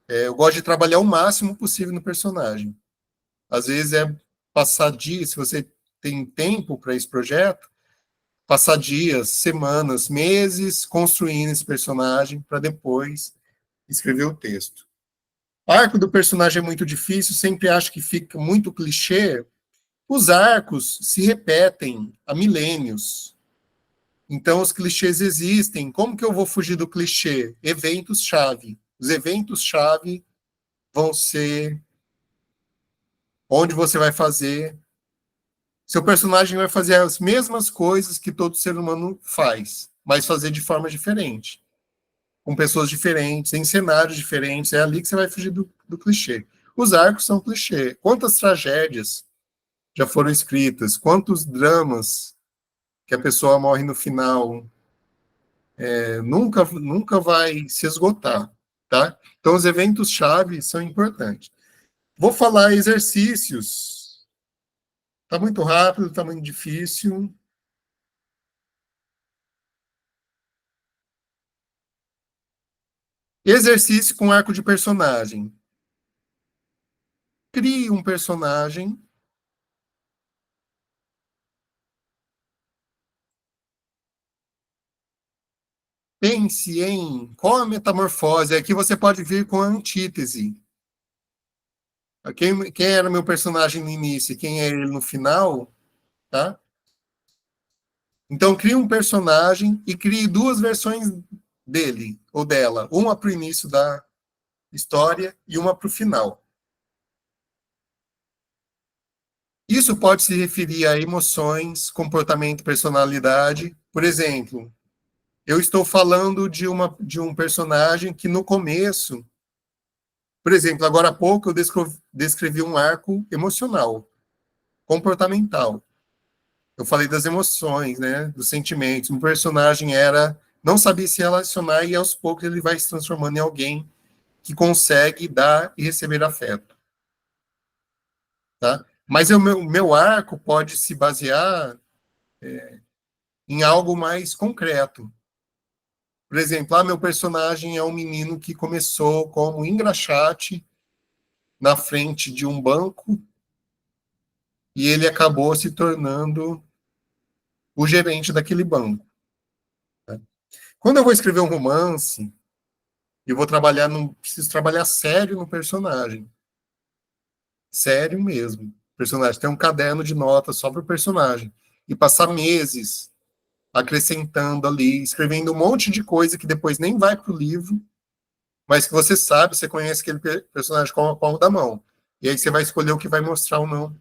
eu gosto de trabalhar o máximo possível no personagem. Às vezes é passar dias, se você tem tempo para esse projeto, passar dias, semanas, meses construindo esse personagem para depois escrever o texto. O arco do personagem é muito difícil, sempre acho que fica muito clichê. Os arcos se repetem há milênios. Então, os clichês existem. Como que eu vou fugir do clichê? Eventos-chave. Os eventos-chave vão ser onde você vai fazer. Seu personagem vai fazer as mesmas coisas que todo ser humano faz, mas fazer de forma diferente, com pessoas diferentes, em cenários diferentes. É ali que você vai fugir do clichê. Os arcos são clichê. Quantas tragédias já foram escritas? Quantos dramas que a pessoa morre no final? Nunca vai se esgotar, tá? Então, os eventos-chave são importantes. Vou falar exercícios. Está muito rápido, está muito difícil. Exercício com arco de personagem. Crie um personagem. Pense em qual a metamorfose. Aqui você pode vir com a antítese. Quem era meu personagem no início e quem é ele no final, tá? Então, crie um personagem e crie duas versões dele ou dela. Uma para o início da história e uma para o final. Isso pode se referir a emoções, comportamento, personalidade. Por exemplo, eu estou falando de um personagem que no começo, por exemplo, agora há pouco eu descrevi um arco emocional, comportamental. Eu falei das emoções, né, dos sentimentos. Um personagem não sabia se relacionar e aos poucos ele vai se transformando em alguém que consegue dar e receber afeto, tá? Mas o meu arco pode se basear em algo mais concreto. Por exemplo, meu personagem é um menino que começou como engraxate na frente de um banco e ele acabou se tornando o gerente daquele banco. Né? Quando eu vou escrever um romance, eu vou trabalhar, preciso trabalhar sério no personagem. Sério mesmo. O personagem tem um caderno de notas só para o personagem. E passar meses acrescentando ali, escrevendo um monte de coisa que depois nem vai para o livro, mas que você sabe, você conhece aquele personagem com a palma da mão. E aí você vai escolher o que vai mostrar ou não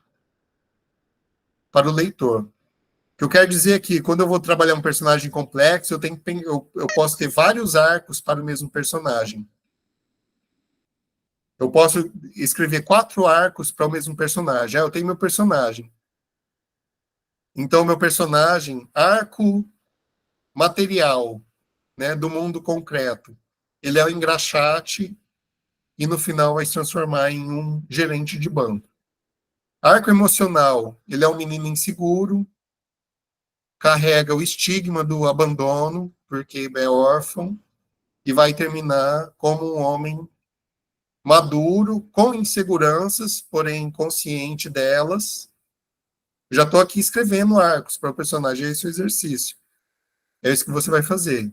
para o leitor. O que eu quero dizer é que quando eu vou trabalhar um personagem complexo, eu posso ter vários arcos para o mesmo personagem. Eu posso escrever 4 arcos para o mesmo personagem. Eu tenho meu personagem. Então, meu personagem, arco material, né, do mundo concreto. Ele é o engraxate e no final vai se transformar em um gerente de banco. Arco emocional, ele é um menino inseguro, carrega o estigma do abandono, porque é órfão, e vai terminar como um homem maduro, com inseguranças, porém consciente delas. Já estou aqui escrevendo arcos para o personagem, é esse o exercício. É isso que você vai fazer.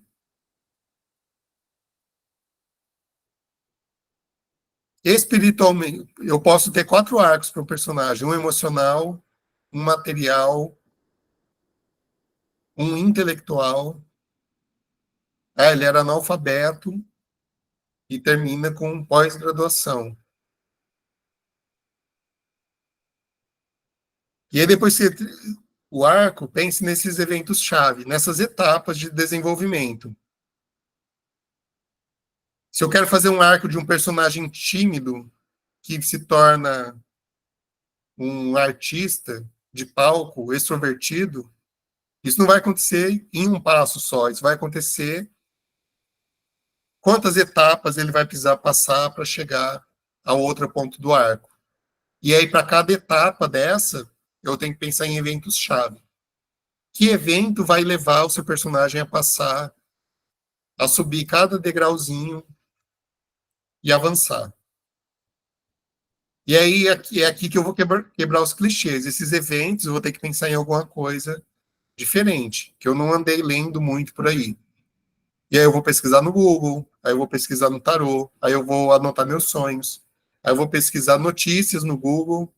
Espiritualmente, eu posso ter 4 arcos para o personagem: um emocional, um material, um intelectual Ele era analfabeto e termina com pós-graduação. E aí depois o arco, pense nesses eventos-chave, nessas etapas de desenvolvimento. Se eu quero fazer um arco de um personagem tímido que se torna um artista de palco extrovertido, isso não vai acontecer em um passo só, isso vai acontecer quantas etapas ele vai precisar passar para chegar ao outro ponto do arco. E aí, para cada etapa dessa, eu tenho que pensar em eventos-chave. Que evento vai levar o seu personagem a passar, a subir cada degrauzinho e avançar? E aí é aqui que eu vou quebrar os clichês. Esses eventos, eu vou ter que pensar em alguma coisa diferente, que eu não andei lendo muito por aí. E aí eu vou pesquisar no Google, aí eu vou pesquisar no Tarô, aí eu vou anotar meus sonhos, aí eu vou pesquisar notícias no Google,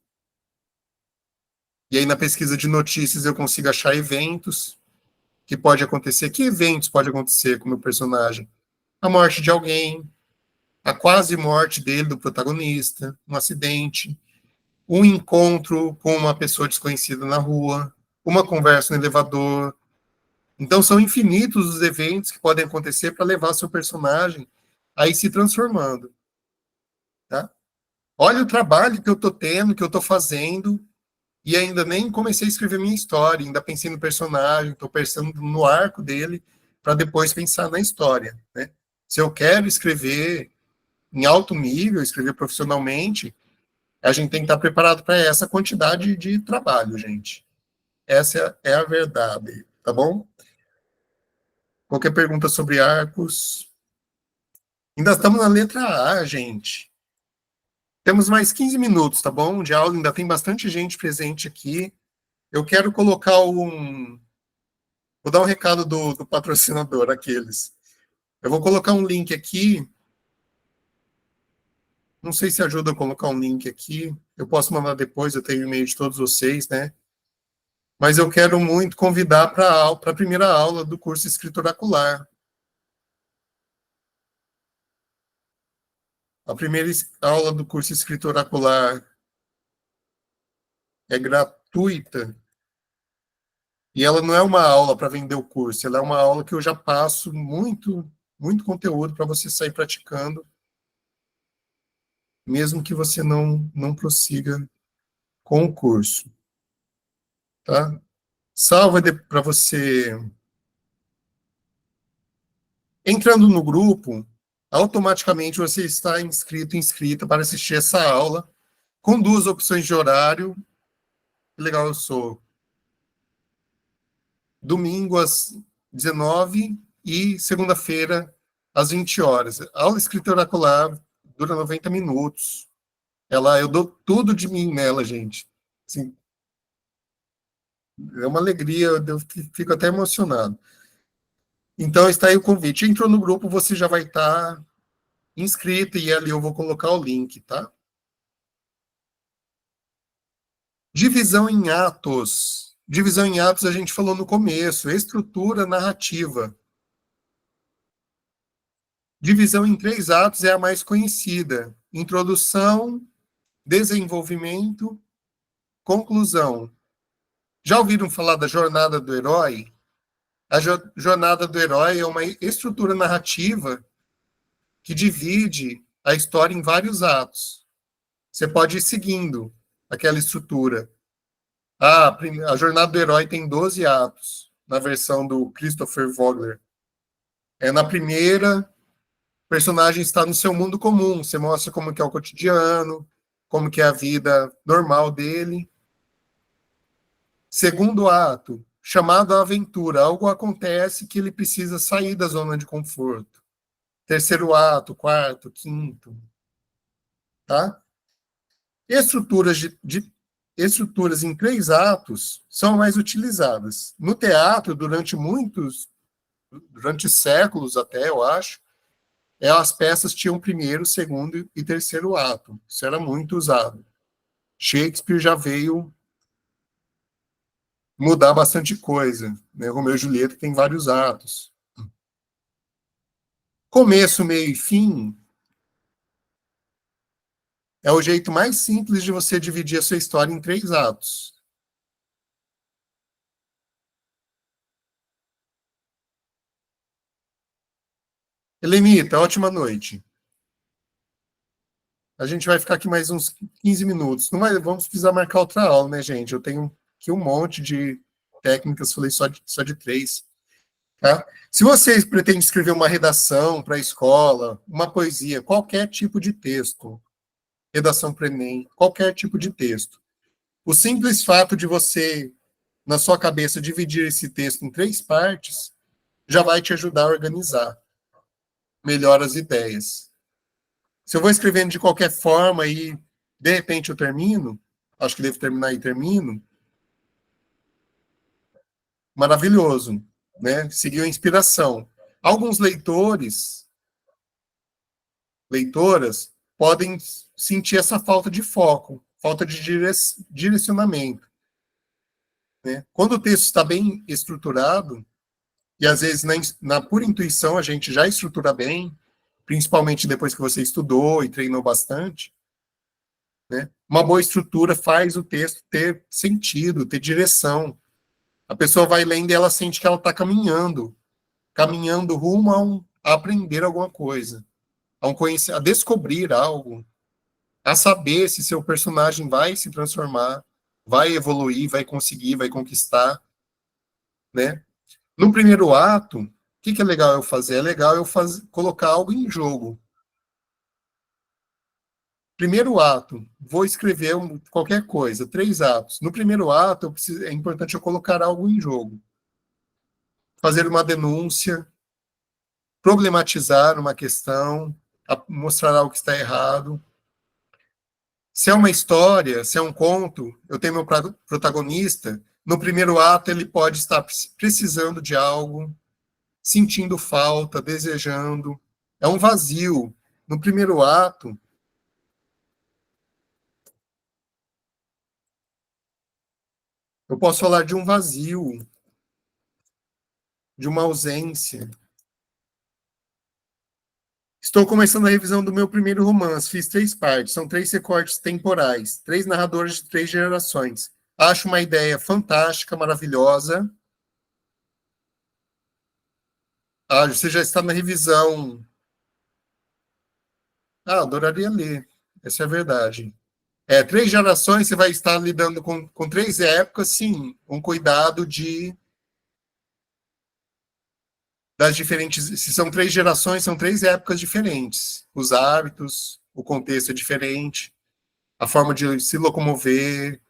e aí na pesquisa de notícias eu consigo achar eventos que pode acontecer. Que eventos pode acontecer com o meu personagem? A morte de alguém, a quase morte dele, do protagonista, um acidente, um encontro com uma pessoa desconhecida na rua, uma conversa no elevador. Então, são infinitos os eventos que podem acontecer para levar seu personagem a ir se transformando. Tá? Olha o trabalho que eu estou tendo, que eu estou fazendo, e ainda nem comecei a escrever minha história, ainda pensei no personagem, estou pensando no arco dele, para depois pensar na história. Né? Se eu quero escrever em alto nível, escrever profissionalmente, a gente tem que estar preparado para essa quantidade de trabalho, gente. Essa é a verdade, tá bom? Qualquer pergunta sobre arcos? Ainda estamos na letra A, gente. Temos mais 15 minutos, tá bom? De aula, ainda tem bastante gente presente aqui. Eu quero colocar um. Vou dar um recado do patrocinador, aqueles. Eu vou colocar um link aqui. Não sei se ajuda a colocar um link aqui. Eu posso mandar depois, eu tenho e-mail de todos vocês, né? Mas eu quero muito convidar para a primeira aula do curso Escrita Oracular. A primeira aula do curso Escrita Oracular é gratuita e ela não é uma aula para vender o curso, ela é uma aula que eu já passo muito conteúdo para você sair praticando, mesmo que você não prossiga com o curso, tá? Salva para você. Entrando no grupo, automaticamente você está inscrita para assistir essa aula, com duas opções de horário. Que legal, eu sou. Domingo às 19 e segunda-feira às 20 horas. A aula escrita oracular dura 90 minutos. Eu dou tudo de mim nela, gente. Assim, é uma alegria, eu fico até emocionado. Então está aí o convite. Entrou no grupo, você já vai estar inscrito e ali eu vou colocar o link, tá? Divisão em atos. Divisão em atos a gente falou no começo, estrutura narrativa. Divisão em três atos é a mais conhecida: introdução, desenvolvimento, conclusão. Já ouviram falar da jornada do herói? A jornada do herói é uma estrutura narrativa que divide a história em vários atos. Você pode ir seguindo aquela estrutura. A jornada do herói tem 12 atos, na versão do Christopher Vogler. Na primeira, o personagem está no seu mundo comum, você mostra como que é o cotidiano, como que é a vida normal dele. Segundo ato, chamado à aventura, algo acontece que ele precisa sair da zona de conforto. Terceiro ato, quarto, quinto, tá? Estruturas em três atos são mais utilizadas. No teatro, durante séculos até, eu acho, as peças tinham primeiro, segundo e terceiro ato. Isso era muito usado. Shakespeare já veio mudar bastante coisa. Né? Romeu e Julieta tem vários atos. Começo, meio e fim é o jeito mais simples de você dividir a sua história em 3 atos. Helenita, ótima noite. A gente vai ficar aqui mais uns 15 minutos. Não vai, vamos precisar marcar outra aula, né, gente? Eu tenho aqui um monte de técnicas, falei só de 3. Tá? Se vocês pretendem escrever uma redação para a escola, uma poesia, qualquer tipo de texto, redação para Enem, qualquer tipo de texto, o simples fato de você, na sua cabeça, dividir esse texto em 3 partes, já vai te ajudar a organizar melhor as ideias. Se eu vou escrevendo de qualquer forma e, de repente, eu termino, acho que devo terminar e termino, maravilhoso, né? Seguiu a inspiração. Alguns leitoras, podem sentir essa falta de foco, falta de direcionamento. Né? Quando o texto está bem estruturado, e às vezes na pura intuição a gente já estrutura bem, principalmente depois que você estudou e treinou bastante, né? Uma boa estrutura faz o texto ter sentido, ter direção. A pessoa vai lendo e ela sente que ela está caminhando rumo a aprender alguma coisa, a descobrir algo, a saber se seu personagem vai se transformar, vai evoluir, vai conseguir, vai conquistar, né? No primeiro ato, o que é legal eu fazer? É legal eu colocar algo em jogo. Primeiro ato, vou escrever qualquer coisa, 3 atos. No primeiro ato, é importante eu colocar algo em jogo. Fazer uma denúncia, problematizar uma questão, mostrar algo que está errado. Se é uma história, se é um conto, eu tenho meu protagonista, no primeiro ato ele pode estar precisando de algo, sentindo falta, desejando. É um vazio. No primeiro ato, eu posso falar de um vazio, de uma ausência. Estou começando a revisão do meu primeiro romance. Fiz 3 partes. São 3 recortes temporais. 3 narradores de 3 gerações. Acho uma ideia fantástica, maravilhosa. Ah, você já está na revisão. Ah, adoraria ler. Essa é a verdade. 3 gerações, você vai estar lidando com 3 épocas, sim. Um cuidado das diferentes. Se são 3 gerações, são 3 épocas diferentes. Os hábitos, o contexto é diferente, a forma de se locomover.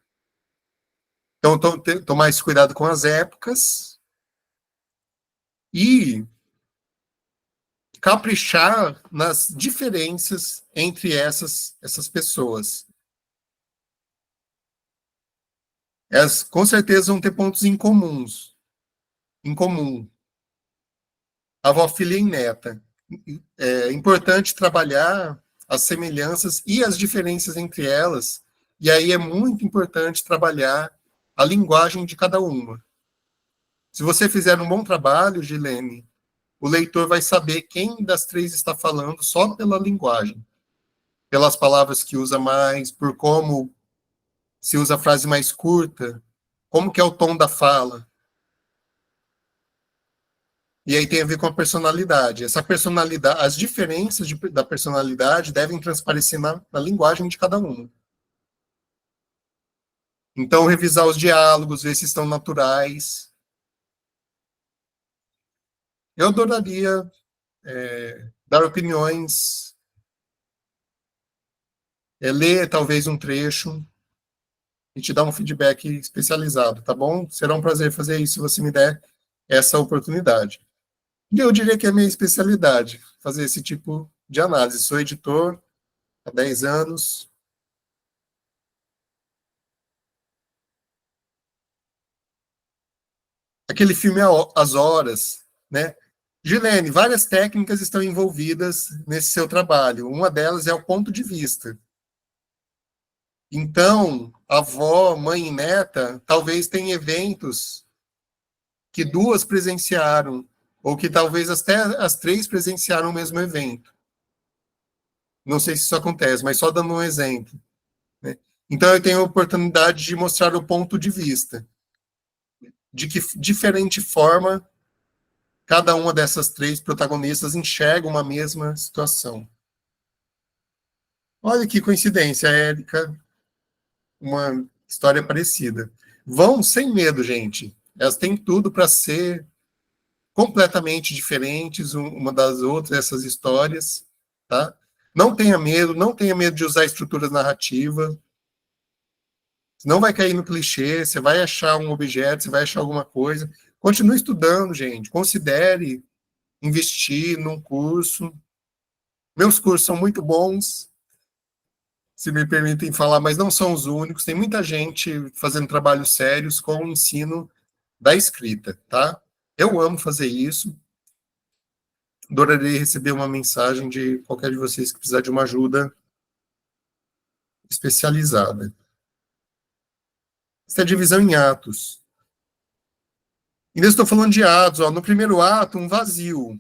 Então, tomar esse cuidado com as épocas e caprichar nas diferenças entre essas pessoas. Elas, com certeza, vão ter pontos em comum. Avó, filha e neta. É importante trabalhar as semelhanças e as diferenças entre elas, e aí é muito importante trabalhar a linguagem de cada uma. Se você fizer um bom trabalho, Gilene, o leitor vai saber quem das 3 está falando só pela linguagem, pelas palavras que usa mais, por como se usa a frase mais curta, como que é o tom da fala. E aí tem a ver com a personalidade. Essa personalidade, as diferenças da personalidade devem transparecer na linguagem de cada um. Então, revisar os diálogos, ver se estão naturais. Eu adoraria dar opiniões, ler talvez um trecho e te dar um feedback especializado, tá bom? Será um prazer fazer isso se você me der essa oportunidade. E eu diria que é a minha especialidade, fazer esse tipo de análise. Sou editor há 10 anos. Aquele filme As Horas, né? Gilene, várias técnicas estão envolvidas nesse seu trabalho. Uma delas é o ponto de vista. Então, avó, mãe e neta, talvez tenham eventos que 2 presenciaram, ou que talvez até as três presenciaram o mesmo evento. Não sei se isso acontece, mas só dando um exemplo, né? Então, eu tenho a oportunidade de mostrar o ponto de vista, de que diferente forma cada uma dessas três protagonistas enxerga uma mesma situação. Olha que coincidência, Érica, uma história parecida. Vão sem medo, gente. Elas têm tudo para ser completamente diferentes uma das outras, essas histórias, tá? Não tenha medo de usar estruturas narrativas. Você não vai cair no clichê, você vai achar um objeto, você vai achar alguma coisa. Continue estudando, gente. Considere investir num curso. Meus cursos são muito bons, se me permitem falar, mas não são os únicos. Tem muita gente fazendo trabalhos sérios com o ensino da escrita, tá? Eu amo fazer isso. Adoraria receber uma mensagem de qualquer de vocês que precisar de uma ajuda especializada. Essa é a divisão em atos. Ainda estou falando de atos. Ó, no primeiro ato, um vazio.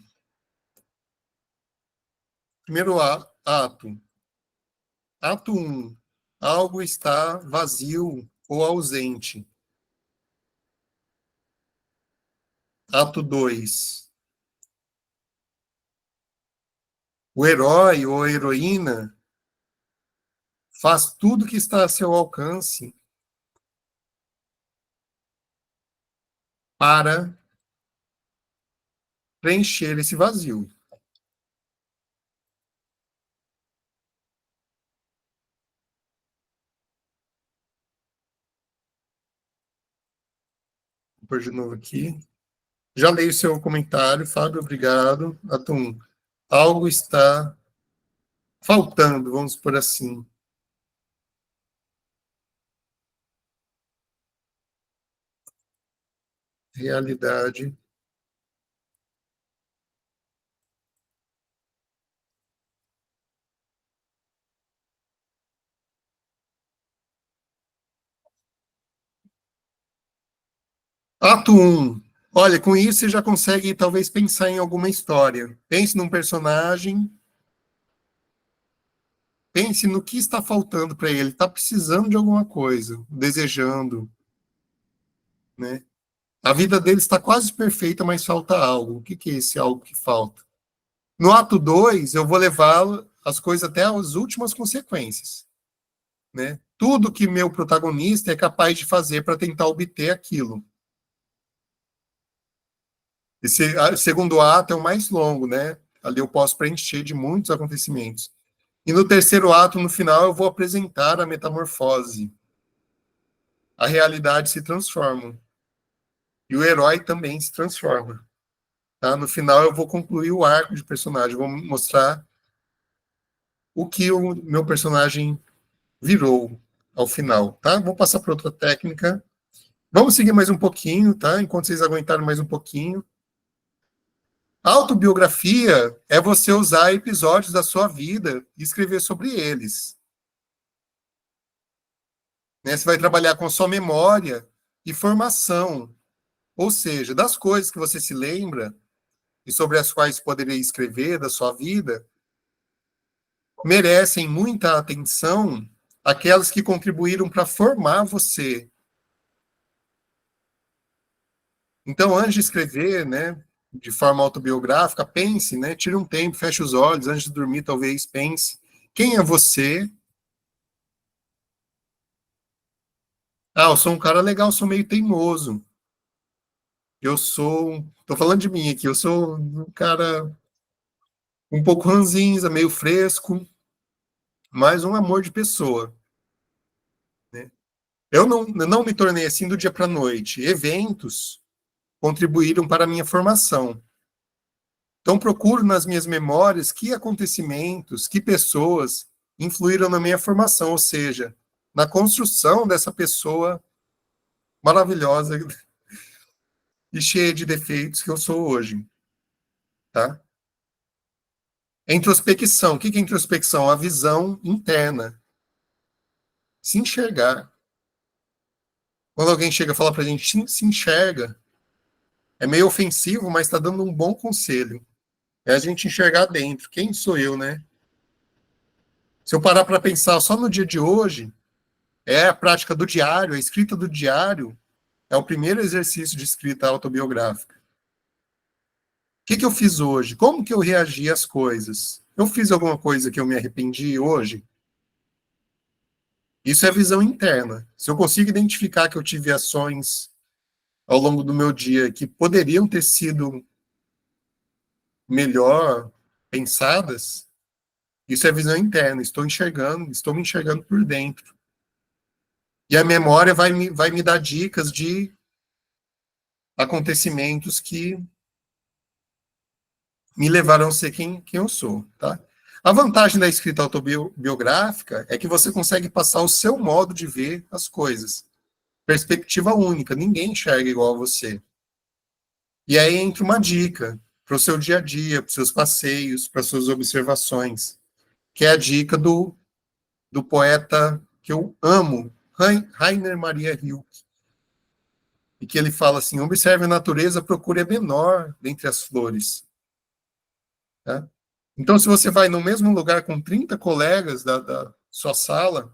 Primeiro ato. Ato 1. Algo está vazio ou ausente. Ato 2. O herói ou a heroína faz tudo que está a seu alcance para preencher esse vazio. Vou pôr de novo aqui. Já leio o seu comentário, Fábio, obrigado. Ato 1. Algo está faltando, vamos por assim. Realidade. Ato 1. Olha, com isso você já consegue talvez pensar em alguma história. Pense num personagem, pense no que está faltando para ele. Está precisando de alguma coisa, desejando, né? A vida dele está quase perfeita, mas falta algo. O que é esse algo que falta? No ato 2, eu vou levá-lo as coisas até as últimas consequências, né? Tudo que meu protagonista é capaz de fazer para tentar obter aquilo. Esse segundo ato é o mais longo, né? Ali eu posso preencher de muitos acontecimentos. E no terceiro ato, no final, eu vou apresentar a metamorfose. A realidade se transforma. E o herói também se transforma. Tá? No final, eu vou concluir o arco de personagem. Vou mostrar o que o meu personagem virou ao final. Tá? Vou passar para outra técnica. Vamos seguir mais um pouquinho, tá? Enquanto vocês aguentarem mais um pouquinho. Autobiografia é você usar episódios da sua vida e escrever sobre eles. Né? Você vai trabalhar com a sua memória e formação, ou seja, das coisas que você se lembra e sobre as quais poderia escrever da sua vida, merecem muita atenção aquelas que contribuíram para formar você. Então, antes de escrever, né, de forma autobiográfica, pense, né, tire um tempo, feche os olhos, antes de dormir, talvez pense, quem é você? Ah, eu sou um cara legal, sou meio teimoso. Eu sou, tô falando de mim aqui, eu sou um cara um pouco ranzinza, meio fresco, mas um amor de pessoa, né? Eu não me tornei assim do dia para a noite. Eventos contribuíram para a minha formação. Então, procuro nas minhas memórias que acontecimentos, que pessoas influíram na minha formação, ou seja, na construção dessa pessoa maravilhosa e cheia de defeitos que eu sou hoje, tá? Introspecção. O que é introspecção? A visão interna. Se enxergar. Quando alguém chega a falar para a gente, se enxerga. É meio ofensivo, mas está dando um bom conselho. É a gente enxergar dentro. Quem sou eu, né? Se eu parar para pensar só no dia de hoje, é a prática do diário, a escrita do diário é o primeiro exercício de escrita autobiográfica. O que eu fiz hoje? Como que eu reagi às coisas? Eu fiz alguma coisa que eu me arrependi hoje? Isso é visão interna. Se eu consigo identificar que eu tive ações ao longo do meu dia que poderiam ter sido melhor pensadas, isso é visão interna. Estou enxergando, estou me enxergando por dentro. E a memória vai me dar dicas de acontecimentos que me levaram a ser quem eu sou, tá? A vantagem da escrita autobiográfica é que você consegue passar o seu modo de ver as coisas. Perspectiva única, ninguém enxerga igual a você. E aí entra uma dica para o seu dia a dia, para os seus passeios, para as suas observações, que é a dica do poeta que eu amo, Rainer Maria Rilke, e que ele fala assim: observe a natureza, procure a menor dentre as flores. Tá? Então, se você vai no mesmo lugar com 30 colegas da sua sala,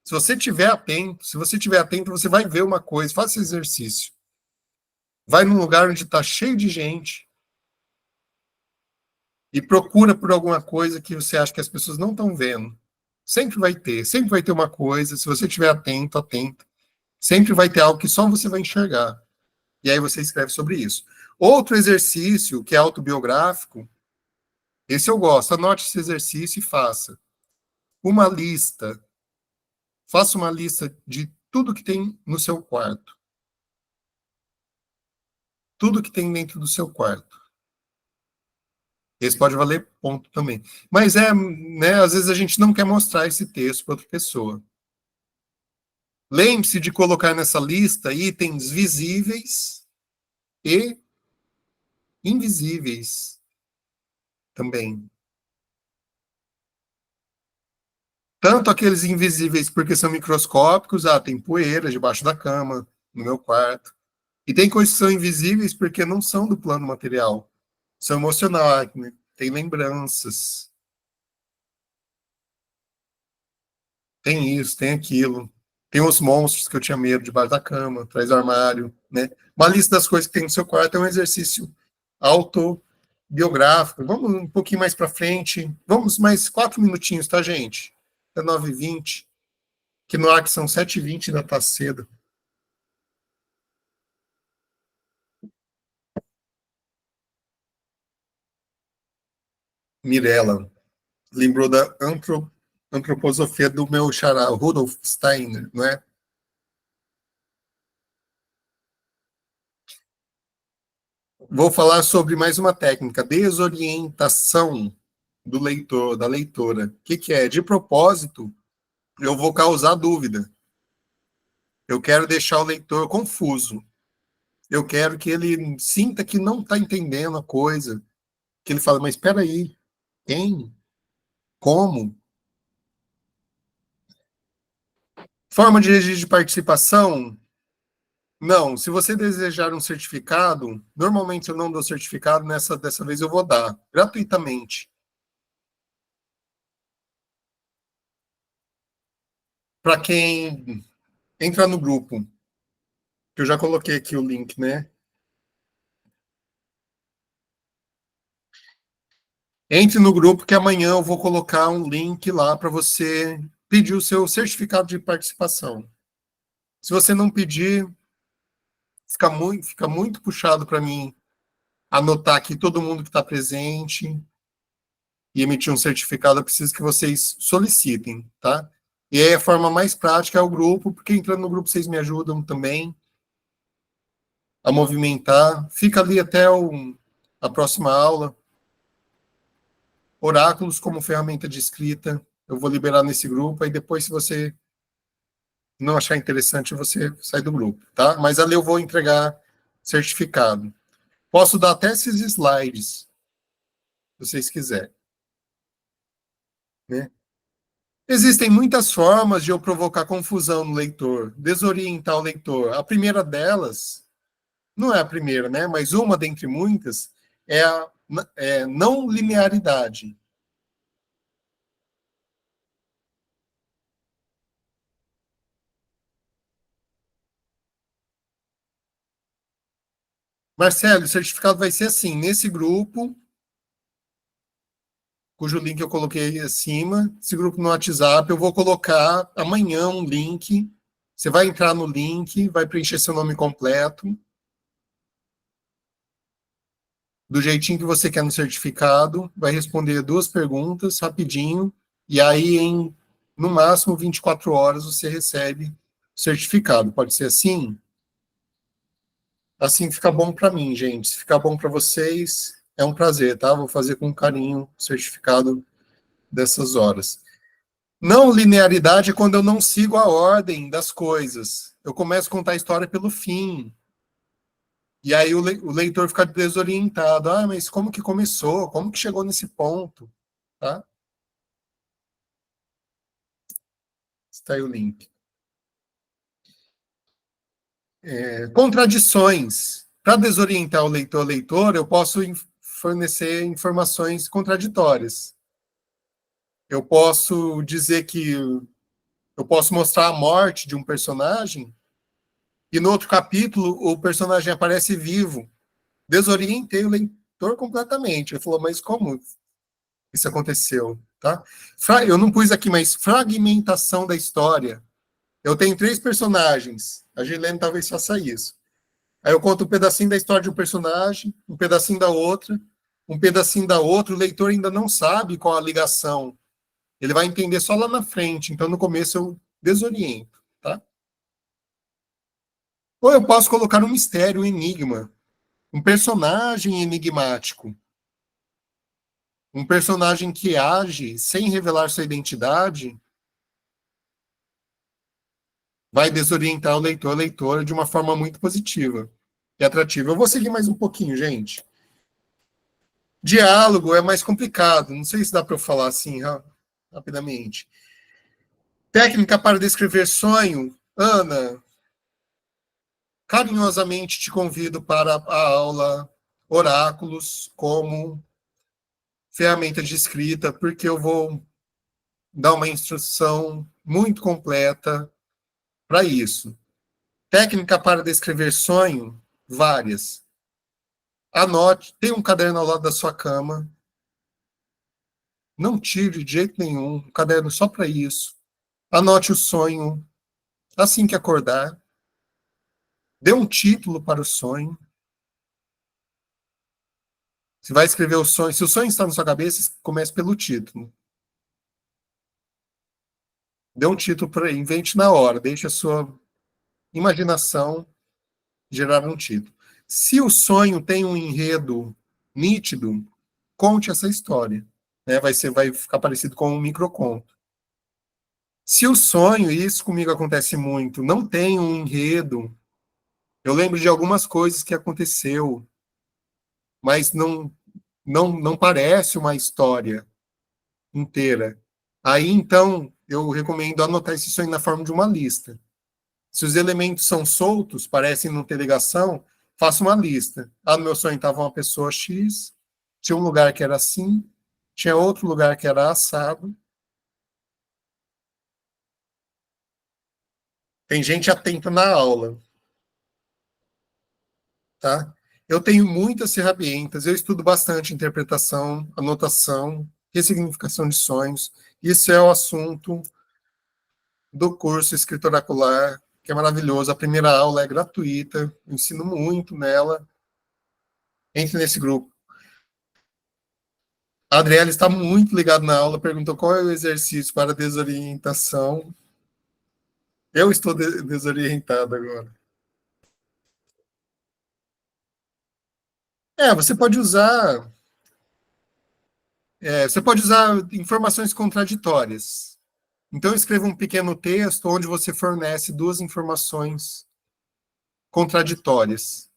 se você tiver atento, você vai ver uma coisa, faça esse exercício. Vai num lugar onde está cheio de gente e procura por alguma coisa que você acha que as pessoas não estão vendo. Sempre vai ter uma coisa, se você estiver atento, atenta, sempre vai ter algo que só você vai enxergar. E aí você escreve sobre isso. Outro exercício que é autobiográfico, esse eu gosto, anote esse exercício e faça. Uma lista, faça uma lista de tudo que tem no seu quarto. Tudo que tem dentro do seu quarto. Esse pode valer ponto também. Mas né, às vezes a gente não quer mostrar esse texto para outra pessoa. Lembre-se de colocar nessa lista itens visíveis e invisíveis também. Tanto aqueles invisíveis porque são microscópicos, tem poeira debaixo da cama, no meu quarto. E tem coisas que são invisíveis porque não são do plano material. São emocionais, né? Tem lembranças, tem isso, tem aquilo. Tem os monstros que eu tinha medo debaixo da cama, atrás do armário, né? Uma lista das coisas que tem no seu quarto é um exercício autobiográfico. Vamos um pouquinho mais para frente. Vamos mais 4 minutinhos, tá, gente? Até 9h20. Que no ar que são 7h20, ainda tá cedo. Mirella, lembrou da antroposofia do meu xará, Rudolf Steiner, não é? Vou falar sobre mais uma técnica, desorientação do leitor, da leitora. O que é? De propósito, eu vou causar dúvida. Eu quero deixar o leitor confuso. Eu quero que ele sinta que não está entendendo a coisa. Que ele fala, mas espera aí, quem? Como? Forma de registro de participação? Não. Se você desejar um certificado, normalmente eu não dou certificado, dessa vez eu vou dar, gratuitamente. Para quem entra no grupo, que eu já coloquei aqui o link, né? Entre no grupo que amanhã eu vou colocar um link lá para você pedir o seu certificado de participação. Se você não pedir, fica muito puxado para mim anotar aqui todo mundo que está presente e emitir um certificado. Eu preciso que vocês solicitem, tá? E aí a forma mais prática é o grupo, porque entrando no grupo vocês me ajudam também a movimentar. Fica ali até a próxima aula. Oráculos como ferramenta de escrita. Eu vou liberar nesse grupo, aí depois, se você não achar interessante, você sai do grupo, tá? Mas ali eu vou entregar certificado. Posso dar até esses slides, se vocês quiserem, né? Existem muitas formas de eu provocar confusão no leitor, desorientar o leitor. A primeira delas não é a primeira, né? Mas uma dentre muitas é a não linearidade. Marcelo, o certificado vai ser assim, nesse grupo, cujo link eu coloquei acima, esse grupo no WhatsApp, eu vou colocar amanhã um link. Você vai entrar no link, vai preencher seu nome completo, do jeitinho que você quer no certificado, vai responder duas perguntas rapidinho, e aí em no máximo 24 horas você recebe o certificado. Pode ser assim? Assim fica bom para mim, gente. Se ficar bom para vocês, é um prazer, tá? Vou fazer com carinho o certificado dessas horas. Não linearidade é quando eu não sigo a ordem das coisas. Eu começo a contar a história pelo fim. E aí o leitor fica desorientado. Ah, mas como que começou? Como que chegou nesse ponto? Tá? Está aí o link. Contradições. Para desorientar o leitor, eu posso fornecer informações contraditórias. Eu posso dizer que eu posso mostrar a morte de um personagem e no outro capítulo o personagem aparece vivo. Desorientei o leitor completamente. Ele falou, mas como isso aconteceu? Tá? Eu não pus aqui, mas fragmentação da história. Eu tenho três personagens. A Gilene talvez faça isso. Aí eu conto um pedacinho da história de um personagem, um pedacinho da outra, um pedacinho da outra. O leitor ainda não sabe qual a ligação. Ele vai entender só lá na frente. Então, no começo, eu desoriento. Tá? Ou eu posso colocar um mistério, um enigma. Um personagem enigmático. Um personagem que age sem revelar sua identidade vai desorientar o leitor, a leitora, de uma forma muito positiva e atrativa. Eu vou seguir mais um pouquinho, gente. Diálogo é mais complicado, não sei se dá para eu falar assim rapidamente. Técnica para descrever sonho. Ana, carinhosamente te convido para a aula Oráculos como ferramenta de escrita, porque eu vou dar uma instrução muito completa para isso. Técnica para descrever sonho, várias. Anote, tem um caderno ao lado da sua cama. Não tire de jeito nenhum um caderno só para isso. Anote o sonho assim que acordar. Dê um título para o sonho. Você vai escrever o sonho. Se o sonho está na sua cabeça, comece pelo título. Dê um título para invente na hora. Deixe a sua imaginação gerar um título. Se o sonho tem um enredo nítido, conte essa história. Né? Vai ficar parecido com um microconto. Se o sonho, e isso comigo acontece muito, não tem um enredo, eu lembro de algumas coisas que aconteceu, mas não parece uma história inteira. Aí, então, eu recomendo anotar esse sonho na forma de uma lista. Se os elementos são soltos, parecem não ter ligação, faça uma lista. Ah, no meu sonho estava uma pessoa X, tinha um lugar que era assim, tinha outro lugar que era assado. Tem gente atenta na aula, tá? Eu tenho muitas ferramentas, eu estudo bastante interpretação, anotação, ressignificação de sonhos. Isso é o assunto do curso Escrita Oracular, que é maravilhoso. A primeira aula é gratuita, eu ensino muito nela. Entre nesse grupo. A Adriana está muito ligada na aula, perguntou qual é o exercício para desorientação. Eu estou desorientado agora. Você pode usar informações contraditórias. Então escreva um pequeno texto onde você fornece duas informações contraditórias,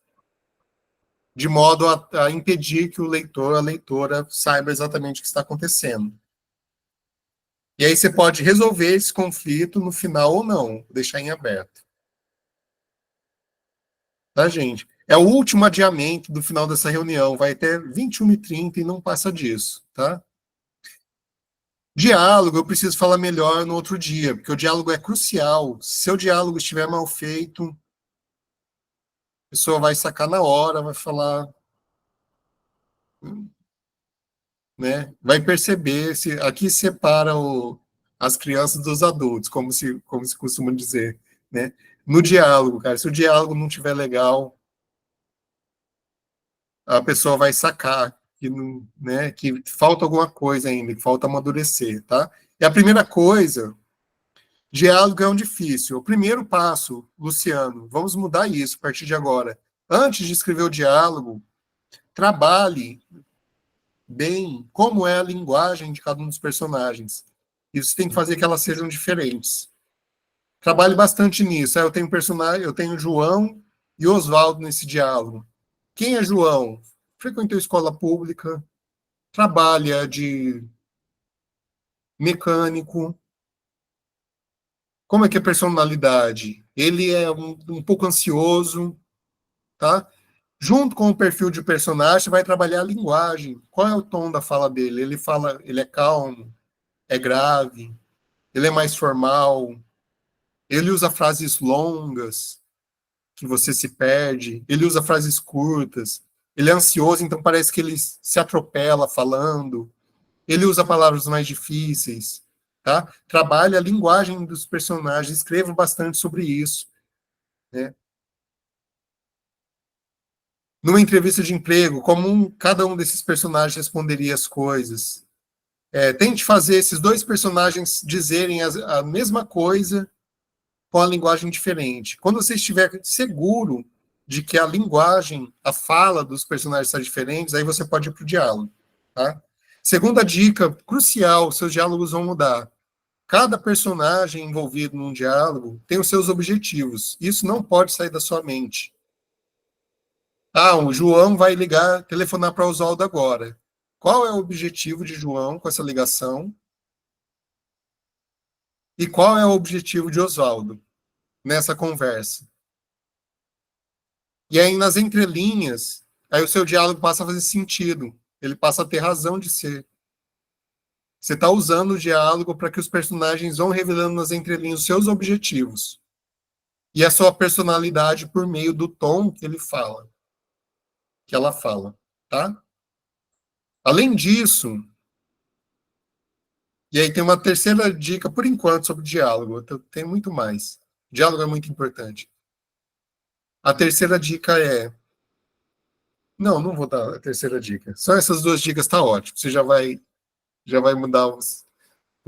de modo a impedir que o leitor, a leitora, saiba exatamente o que está acontecendo. E aí você pode resolver esse conflito no final ou não, deixar em aberto. tá, gente? É o último adiamento do final dessa reunião, vai até 21h30 e não passa disso, tá? Diálogo, eu preciso falar melhor no outro dia, porque o diálogo é crucial. Se o diálogo estiver mal feito, a pessoa vai sacar na hora, vai falar, né? Vai perceber se aqui separa as crianças dos adultos, como se costuma dizer, né? No diálogo, cara, se o diálogo não estiver legal, a pessoa vai sacar que, né, que falta alguma coisa ainda, que falta amadurecer, tá? E a primeira coisa, diálogo é um difícil. O primeiro passo, Luciano, vamos mudar isso a partir de agora. Antes de escrever o diálogo, trabalhe bem como é a linguagem de cada um dos personagens. Isso tem que fazer que elas sejam diferentes. Trabalhe bastante nisso. Eu tenho personagem, eu tenho João e Oswaldo nesse diálogo. Quem é João? Frequentou escola pública, trabalha de mecânico. Como é que é a personalidade? Ele é um pouco ansioso, tá? Junto com o perfil de personagem, vai trabalhar a linguagem. Qual é o tom da fala dele? Ele fala, ele é calmo, é grave, ele é mais formal, ele usa frases longas, que você se perde, ele usa frases curtas, ele é ansioso, então parece que ele se atropela falando, ele usa palavras mais difíceis, tá? Trabalha a linguagem dos personagens, escreva bastante sobre isso, né? Numa entrevista de emprego, como cada um desses personagens responderia as coisas. Tente fazer esses dois personagens dizerem a mesma coisa com a linguagem diferente. Quando você estiver seguro de que a linguagem, a fala dos personagens está diferentes, aí você pode ir para o diálogo. Tá? Segunda dica crucial, seus diálogos vão mudar. Cada personagem envolvido num diálogo tem os seus objetivos. Isso não pode sair da sua mente. Ah, o João vai ligar, telefonar para o Oswaldo agora. Qual é o objetivo de João com essa ligação? E qual é o objetivo de Oswaldo nessa conversa? E aí, nas entrelinhas, aí o seu diálogo passa a fazer sentido. Ele passa a ter razão de ser. Você está usando o diálogo para que os personagens vão revelando nas entrelinhas os seus objetivos. E a sua personalidade por meio do tom que ele fala, que ela fala, tá? Além disso, e aí tem uma terceira dica por enquanto sobre diálogo, tem muito mais. Diálogo é muito importante. A terceira dica é, não vou dar a terceira dica. Só essas duas dicas tá ótimo. Você já vai mudar os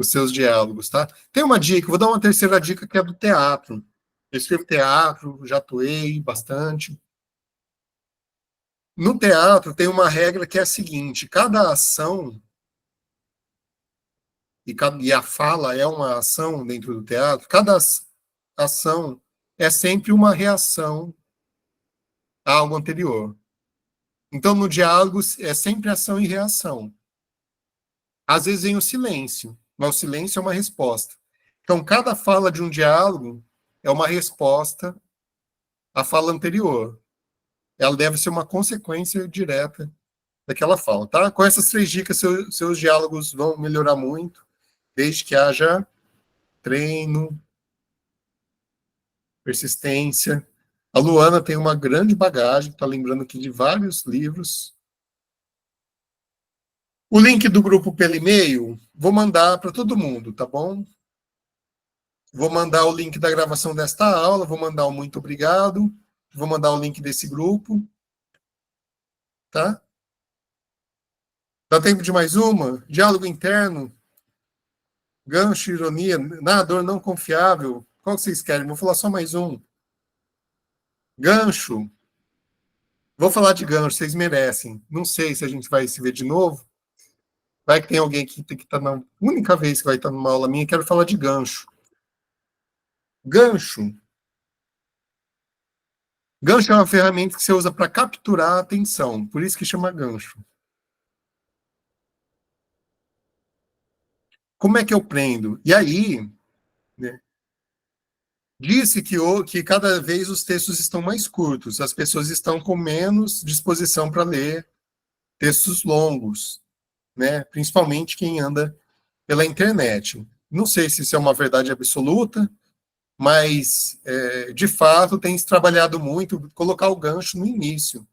seus diálogos, tá? Tem uma dica, vou dar uma terceira dica que é do teatro. Eu escrevo teatro, já atuei bastante. No teatro tem uma regra que é a seguinte: cada ação e a fala é uma ação dentro do teatro, cada ação é sempre uma reação a algo anterior. Então, no diálogo, é sempre ação e reação. Às vezes vem o silêncio, mas o silêncio é uma resposta. Então, cada fala de um diálogo é uma resposta à fala anterior. Ela deve ser uma consequência direta daquela fala, tá? Com essas três dicas, seus diálogos vão melhorar muito, desde que haja treino, persistência. A Luana tem uma grande bagagem, está lembrando aqui de vários livros. O link do grupo pelo e-mail, vou mandar para todo mundo, tá bom? Vou mandar o link da gravação desta aula, vou mandar um muito obrigado, vou mandar o link desse grupo, tá? Dá tempo de mais uma? Diálogo interno, gancho, ironia, narrador não confiável. Qual que vocês querem? Vou falar só mais um. Gancho. Vou falar de gancho, vocês merecem. Não sei se a gente vai se ver de novo. Vai que tem alguém que tem que estar na única vez que vai estar numa aula minha, quero falar de gancho. Gancho. Gancho é uma ferramenta que você usa para capturar a atenção, por isso que chama gancho. Como é que eu prendo? E aí, né, Disse que cada vez os textos estão mais curtos, as pessoas estão com menos disposição para ler textos longos, né? Principalmente quem anda pela internet. Não sei se isso é uma verdade absoluta, mas, de fato, tem se trabalhado muito colocar o gancho no início.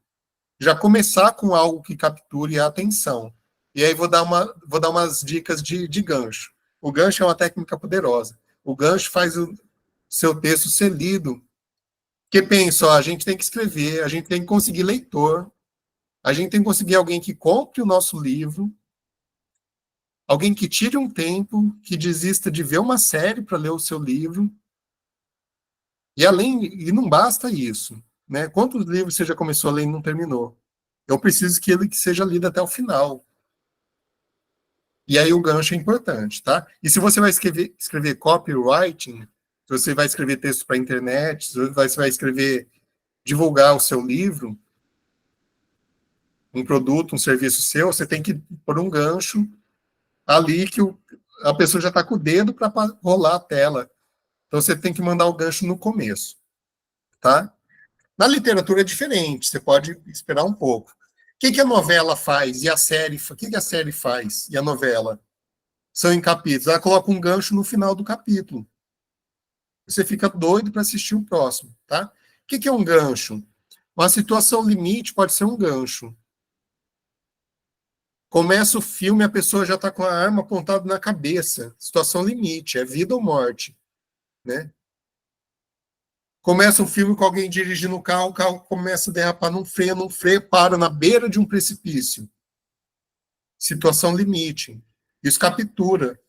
Já começar com algo que capture a atenção. E aí vou dar umas dicas de gancho. O gancho é uma técnica poderosa. O gancho faz o seu texto ser lido. Porque pensa, ó, a gente tem que escrever, a gente tem que conseguir leitor, a gente tem que conseguir alguém que compre o nosso livro, alguém que tire um tempo, que desista de ver uma série para ler o seu livro. E não basta isso, né? Quantos livros você já começou a ler e não terminou? Eu preciso que ele seja lido até o final. E aí o gancho é importante, tá? E se você vai escrever copywriting, se você vai escrever texto para a internet, se você vai escrever, divulgar o seu livro, um produto, um serviço seu, você tem que pôr um gancho ali que a pessoa já está com o dedo para rolar a tela. Então você tem que mandar o gancho no começo, tá? Na literatura é diferente, você pode esperar um pouco. O que a novela faz e a série, o que a série faz e a novela? São em capítulos. Ela coloca um gancho no final do capítulo. Você fica doido para assistir o próximo, tá? O que é um gancho? Uma situação limite pode ser um gancho. Começa o filme, a pessoa já está com a arma apontada na cabeça. Situação limite, é vida ou morte, né? Começa um filme com alguém dirigindo o carro começa a derrapar num freio, para na beira de um precipício. Situação limite. Isso captura.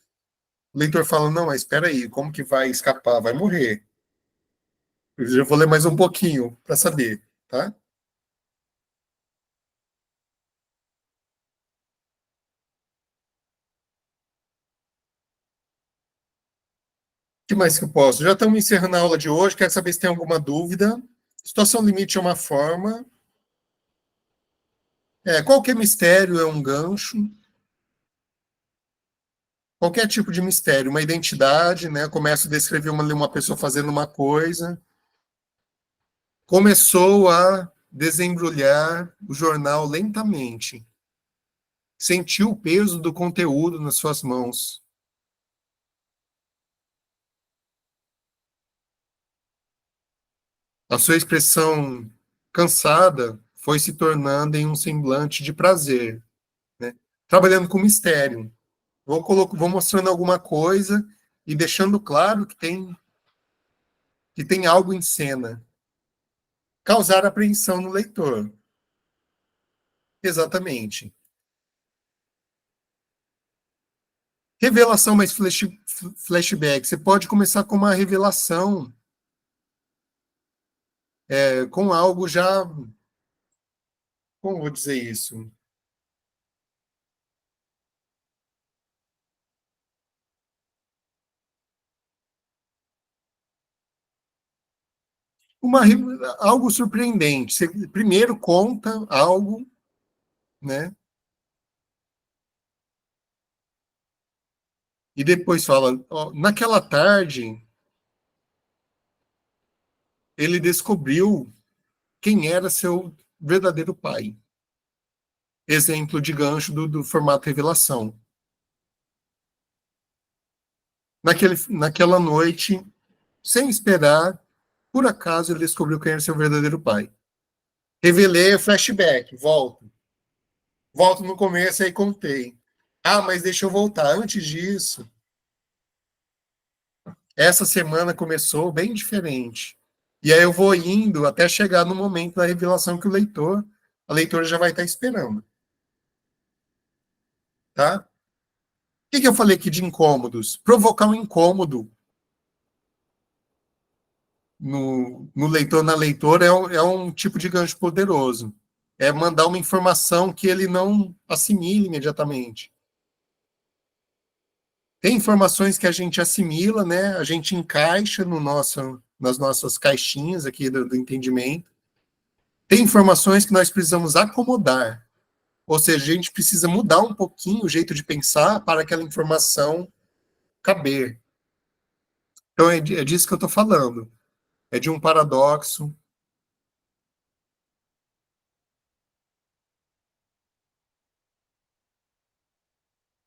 O leitor fala, não, mas espera aí, como que vai escapar? Vai morrer. Eu vou ler mais um pouquinho para saber, tá? O que mais que eu posso? Já estamos encerrando a aula de hoje, quero saber se tem alguma dúvida. Situação limite é uma forma. Qualquer mistério é um gancho. Qualquer tipo de mistério, uma identidade, né? Começo a descrever uma pessoa fazendo uma coisa. Começou a desembrulhar o jornal lentamente. Sentiu o peso do conteúdo nas suas mãos. A sua expressão cansada foi se tornando em um semblante de prazer, né? Trabalhando com mistério. Vou mostrando alguma coisa e deixando claro que tem algo em cena. Causar apreensão no leitor. Exatamente. Revelação mais flashback. Você pode começar com uma revelação, com algo já. Como vou dizer isso? Uma, algo surpreendente. Você primeiro conta algo, né? E depois fala, ó, naquela tarde, ele descobriu quem era seu verdadeiro pai. Exemplo de gancho do formato revelação. Naquela noite, sem esperar, por acaso ele descobriu quem era seu verdadeiro pai. Revelei flashback, volto. Volto no começo e aí contei. Ah, mas deixa eu voltar. Antes disso, essa semana começou bem diferente. E aí eu vou indo até chegar no momento da revelação que a leitora já vai estar esperando. Tá? O que eu falei aqui de incômodos? Provocar um incômodo no leitor, na leitora, é um tipo de gancho poderoso. É mandar uma informação que ele não assimile imediatamente. Tem informações que a gente assimila, né? A gente encaixa nas nossas caixinhas aqui do entendimento. Tem informações que nós precisamos acomodar. Ou seja, a gente precisa mudar um pouquinho o jeito de pensar para aquela informação caber. Então é disso que eu estou falando. É de um paradoxo.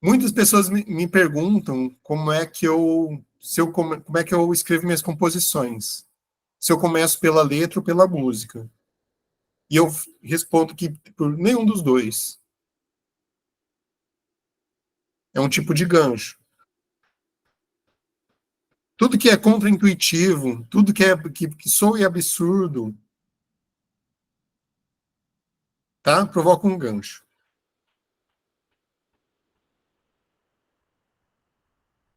Muitas pessoas me perguntam como é que eu, se eu como é que eu escrevo minhas composições. Se eu começo pela letra ou pela música. E eu respondo que por nenhum dos dois. É um tipo de gancho. Tudo que é contraintuitivo, tudo que soe absurdo, tá? Provoca um gancho.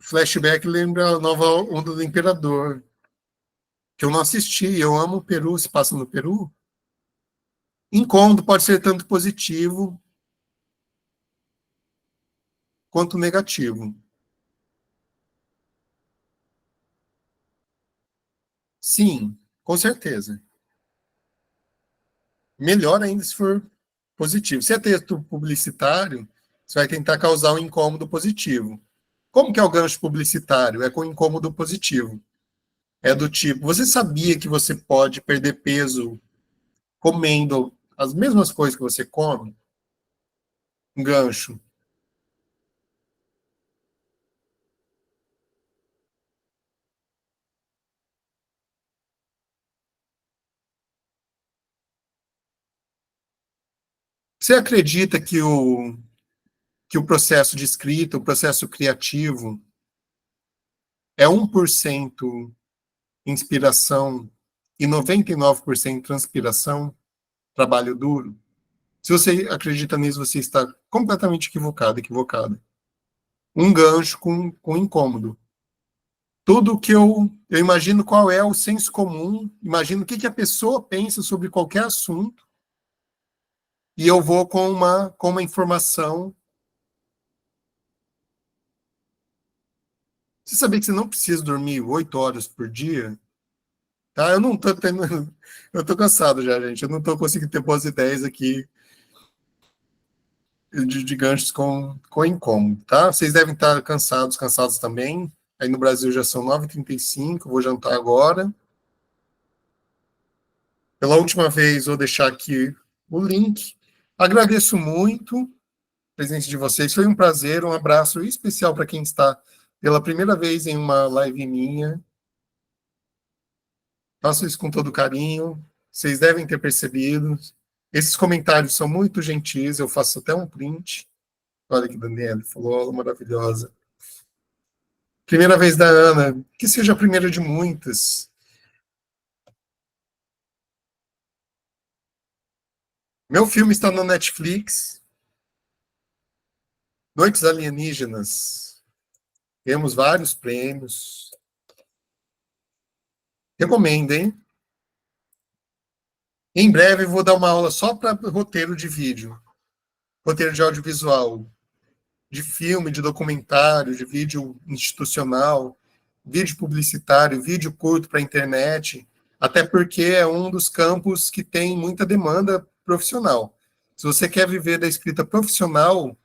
Flashback lembra a nova onda do Imperador, que eu não assisti. Eu amo o Peru, se passa no Peru. Incômodo pode ser tanto positivo quanto negativo. Sim, com certeza. Melhor ainda se for positivo. Se é texto publicitário, você vai tentar causar um incômodo positivo. Como que é o gancho publicitário? É com incômodo positivo. É do tipo, você sabia que você pode perder peso comendo as mesmas coisas que você come? Um gancho. Você acredita que o processo de escrita, o processo criativo, é 1% inspiração e 99% transpiração, trabalho duro? Se você acredita nisso, você está completamente equivocado, equivocada. Um gancho com incômodo. Tudo que eu imagino qual é o senso comum, imagino o que a pessoa pensa sobre qualquer assunto, e eu vou com uma informação. Você sabia que você não precisa dormir 8 horas por dia? Tá? Eu não tô tendo. Eu tô cansado já, gente. Eu não tô conseguindo ter boas ideias aqui de ganchos com incômodo, tá? Vocês devem estar cansados, cansados também. Aí no Brasil já são 9h35, vou jantar agora. Pela última vez, vou deixar aqui o link. Agradeço muito a presença de vocês. Foi um prazer, um abraço especial para quem está pela primeira vez em uma live minha. Faço isso com todo carinho. Vocês devem ter percebido. Esses comentários são muito gentis. Eu faço até um print. Olha que Daniela falou, maravilhosa. Primeira vez da Ana. Que seja a primeira de muitas. Meu filme está no Netflix. Noites Alienígenas. Temos vários prêmios. Recomendo, hein? Em breve vou dar uma aula só para roteiro de vídeo, roteiro de audiovisual, de filme, de documentário, de vídeo institucional, vídeo publicitário, vídeo curto para a internet, até porque é um dos campos que tem muita demanda profissional. Se você quer viver da escrita profissional,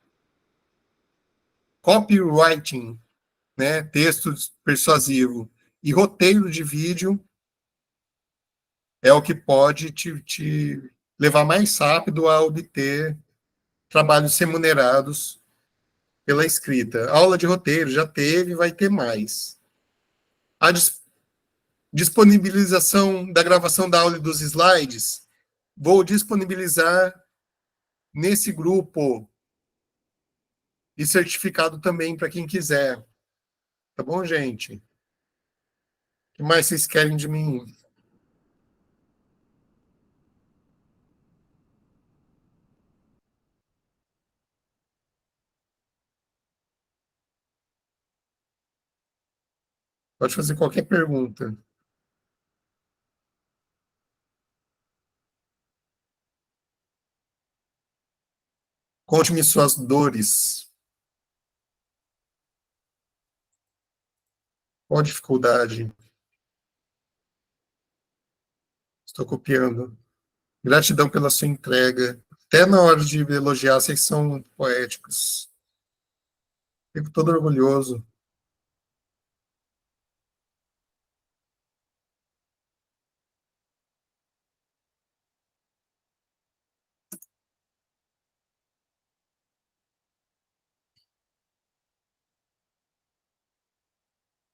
copywriting, né, texto persuasivo e roteiro de vídeo é o que pode te levar mais rápido a obter trabalhos remunerados pela escrita. Aula de roteiro já teve, vai ter mais. A disponibilização da gravação da aula e dos slides, vou disponibilizar nesse grupo e certificado também para quem quiser. Tá bom, gente? O que mais vocês querem de mim? Pode fazer qualquer pergunta. Conte-me suas dores. Qual a dificuldade? Estou copiando. Gratidão pela sua entrega. Até na hora de elogiar, vocês são poéticos. Fico todo orgulhoso.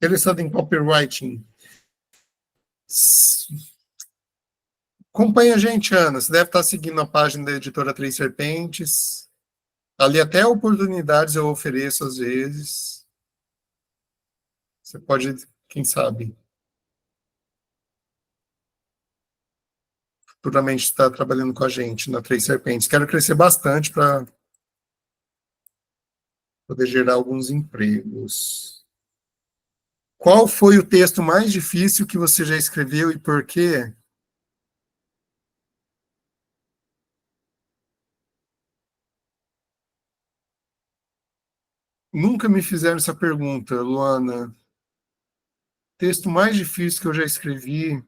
Interessado em copywriting? Acompanha a gente, Ana. Você deve estar seguindo a página da editora Três Serpentes. Ali até oportunidades eu ofereço às vezes. Você pode, quem sabe, futuramente estar trabalhando com a gente na Três Serpentes. Quero crescer bastante para poder gerar alguns empregos. Qual foi o texto mais difícil que você já escreveu e por quê? Nunca me fizeram essa pergunta, Luana. Texto mais difícil que eu já escrevi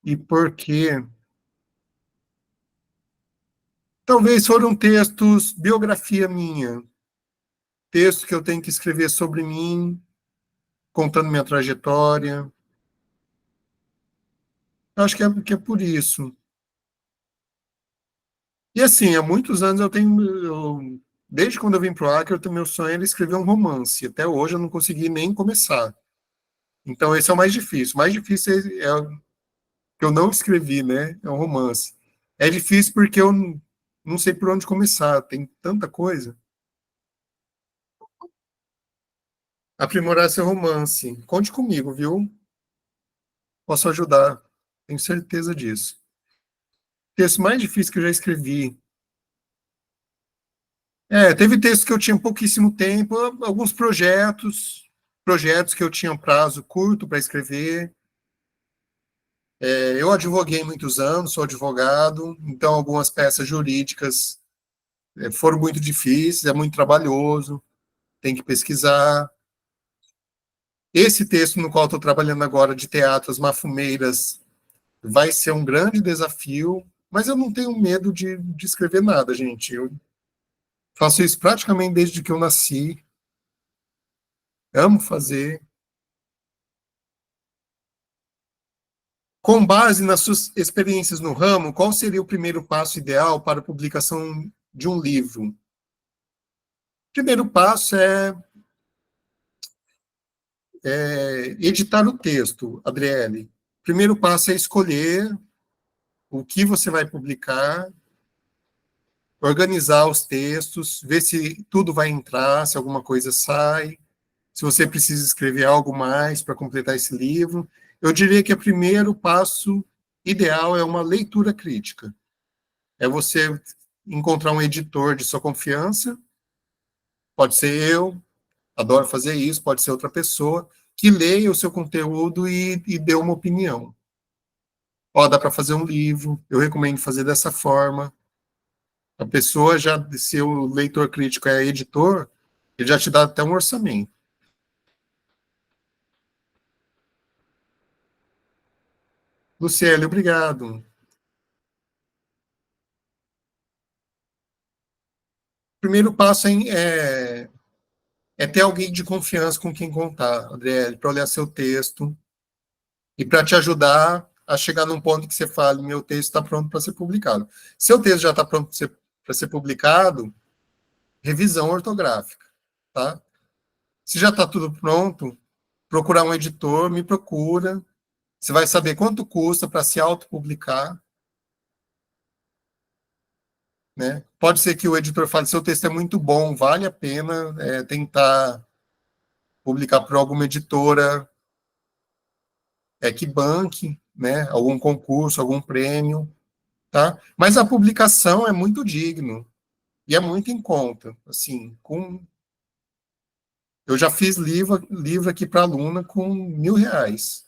e por quê? Talvez foram textos, biografia minha, texto que eu tenho que escrever sobre mim, contando minha trajetória. Acho que é por isso. E assim, há muitos anos desde quando eu vim para o Acre, meu sonho era escrever um romance. Até hoje eu não consegui nem começar. Então esse é o mais difícil. O mais difícil é o que eu não escrevi, né? É um romance. É difícil porque eu não sei por onde começar. Tem tanta coisa. Aprimorar seu romance. Conte comigo, viu? Posso ajudar. Tenho certeza disso. O texto mais difícil que eu já escrevi. Teve textos que eu tinha pouquíssimo tempo, alguns projetos que eu tinha um prazo curto para escrever. Eu advoguei muitos anos, sou advogado, então algumas peças jurídicas foram muito difíceis, é muito trabalhoso, tem que pesquisar. Esse texto no qual estou trabalhando agora, de teatro, As Mafumeiras, vai ser um grande desafio, mas eu não tenho medo de escrever nada, gente. Eu faço isso praticamente desde que eu nasci, amo fazer. Com base nas suas experiências no ramo, qual seria o primeiro passo ideal para a publicação de um livro? O primeiro passo é editar o texto, Adriele. O primeiro passo é escolher o que você vai publicar, organizar os textos, ver se tudo vai entrar, se alguma coisa sai, se você precisa escrever algo mais para completar esse livro. Eu diria que o primeiro passo ideal é uma leitura crítica. É você encontrar um editor de sua confiança, pode ser eu, adoro fazer isso, pode ser outra pessoa, que leia o seu conteúdo e dê uma opinião. Ó, dá para fazer um livro, eu recomendo fazer dessa forma. A pessoa já, se o leitor crítico é editor, ele já te dá até um orçamento. Luciele, obrigado. O primeiro passo é ter alguém de confiança com quem contar, Adriele, para olhar seu texto e para te ajudar a chegar num ponto que você fale, meu texto está pronto para ser publicado. Seu texto já está pronto para ser publicado, revisão ortográfica, tá? Se já está tudo pronto, procurar um editor, me procura. Você vai saber quanto custa para se autopublicar, né? Pode ser que o editor fale, seu texto é muito bom, vale a pena tentar publicar por alguma editora que banque, né? Algum concurso, algum prêmio, tá? Mas a publicação é muito digno e é muito em conta, assim, eu já fiz livro aqui para aluna com R$ 1.000.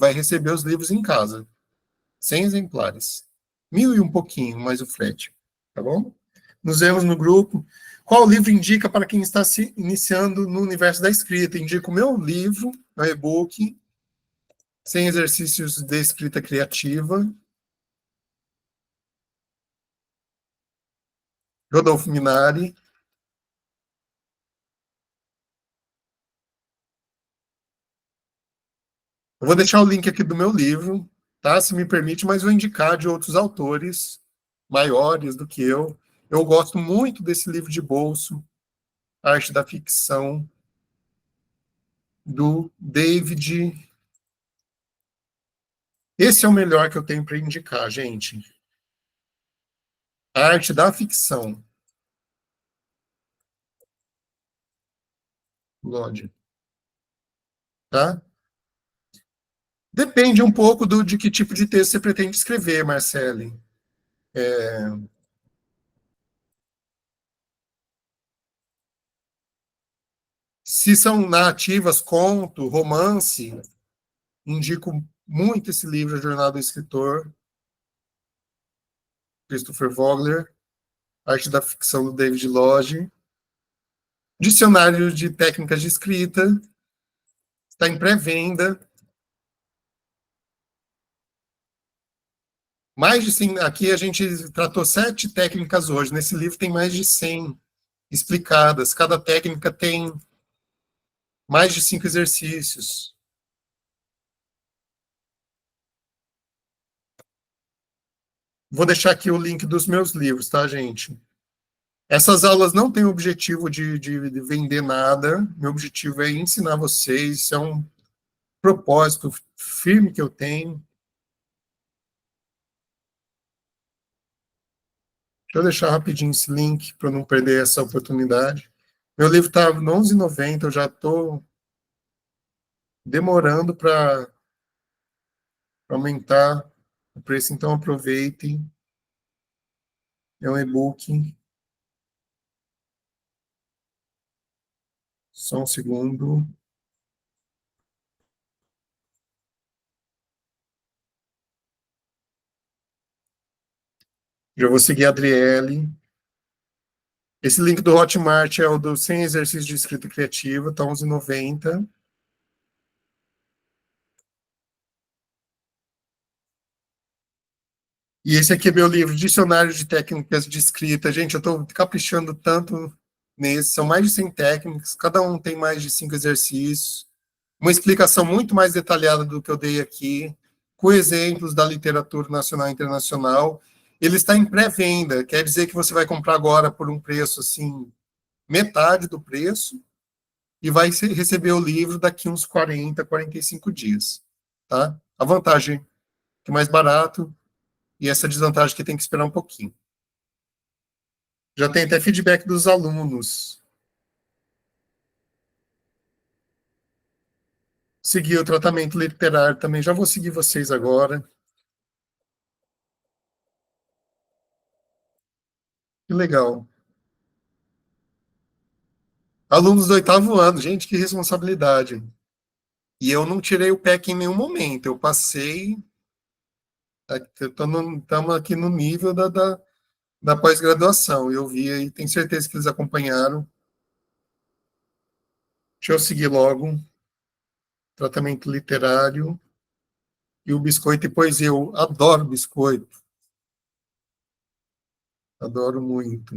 Vai receber os livros em casa, 100 exemplares. 1.000 e um pouquinho, mais o frete, tá bom? Nos vemos no grupo. Qual livro indica para quem está se iniciando no universo da escrita? Indico o meu livro, o e-book, 100 exercícios de escrita criativa, Rodolfo Minari. Eu vou deixar o link aqui do meu livro, tá? Se me permite, mas vou indicar de outros autores maiores do que eu. Eu gosto muito desse livro de bolso. Arte da Ficção, do David. Esse é o melhor que eu tenho para indicar, gente. Arte da Ficção. Lodge. Tá? Depende um pouco de que tipo de texto você pretende escrever, Marcele. Se são narrativas, conto, romance, indico muito esse livro, A Jornada do Escritor, Christopher Vogler, Arte da Ficção, do David Lodge. Dicionário de Técnicas de Escrita, está em pré-venda. Mais de 100, aqui a gente tratou 7 técnicas hoje. Nesse livro tem mais de 100 explicadas. Cada técnica tem mais de 5 exercícios. Vou deixar aqui o link dos meus livros, tá, gente? Essas aulas não têm o objetivo de vender nada. Meu objetivo é ensinar vocês. Isso é um propósito firme que eu tenho. Deixa eu deixar rapidinho esse link para não perder essa oportunidade. Meu livro está no 11,90, eu já estou demorando para aumentar o preço, então aproveitem. É um e-book. Só um segundo. Já vou seguir a Adriele. Esse link do Hotmart é o do 100 exercícios de escrita criativa, está 11,90. E esse aqui é meu livro, Dicionário de Técnicas de Escrita. Gente, eu estou caprichando tanto nesse. São mais de 100 técnicas, cada um tem mais de 5 exercícios. Uma explicação muito mais detalhada do que eu dei aqui, com exemplos da literatura nacional e internacional. Ele está em pré-venda, quer dizer que você vai comprar agora por um preço assim, metade do preço, e vai receber o livro daqui uns 40, 45 dias. Tá? A vantagem é que é mais barato, e essa desvantagem que tem que esperar um pouquinho. Já tem até feedback dos alunos. Seguir o tratamento literário também. Já vou seguir vocês agora. Que legal. Alunos do 8º ano, gente, que responsabilidade. E eu não tirei o PEC em nenhum momento. Eu passei. Estamos aqui no nível da pós-graduação. Eu vi e tenho certeza que eles acompanharam. Deixa eu seguir logo. Tratamento literário. E o biscoito e poesia. Eu adoro biscoito. Adoro muito.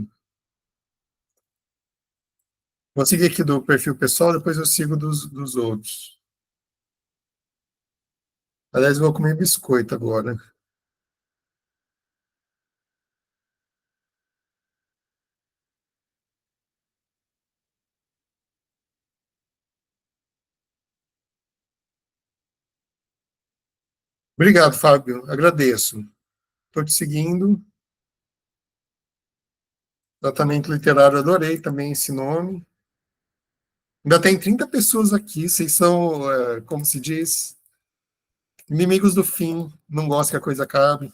Vou seguir aqui do perfil pessoal, depois eu sigo dos outros. Aliás, eu vou comer biscoito agora. Obrigado, Fábio. Agradeço. Estou te seguindo. Tratamento literário, adorei também esse nome. Ainda tem 30 pessoas aqui. Vocês são, como se diz, inimigos do fim. Não gostam que a coisa acabe.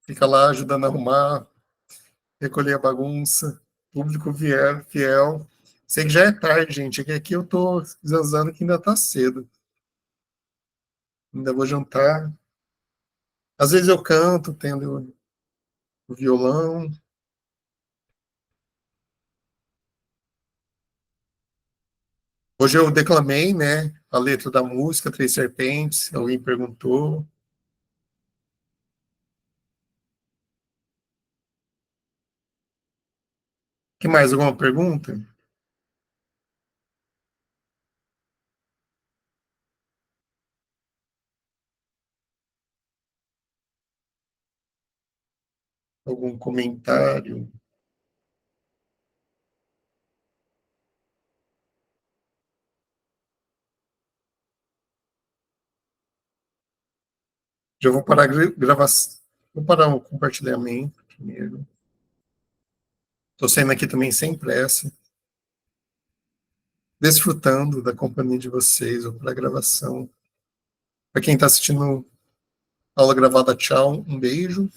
Fica lá ajudando a arrumar, recolher a bagunça. Público fiel. Sei que já é tarde, gente. Aqui eu estou zanzando que ainda está cedo. Ainda vou jantar. Às vezes eu canto, tendo o violão. Hoje eu declamei, né, a letra da música Três Serpentes. Alguém perguntou. Que mais? Alguma pergunta? Algum comentário? Já vou parar a gravação. Vou parar o compartilhamento primeiro. Estou saindo aqui também sem pressa. Desfrutando da companhia de vocês, ou para a gravação. Para quem está assistindo aula gravada, tchau, um beijo.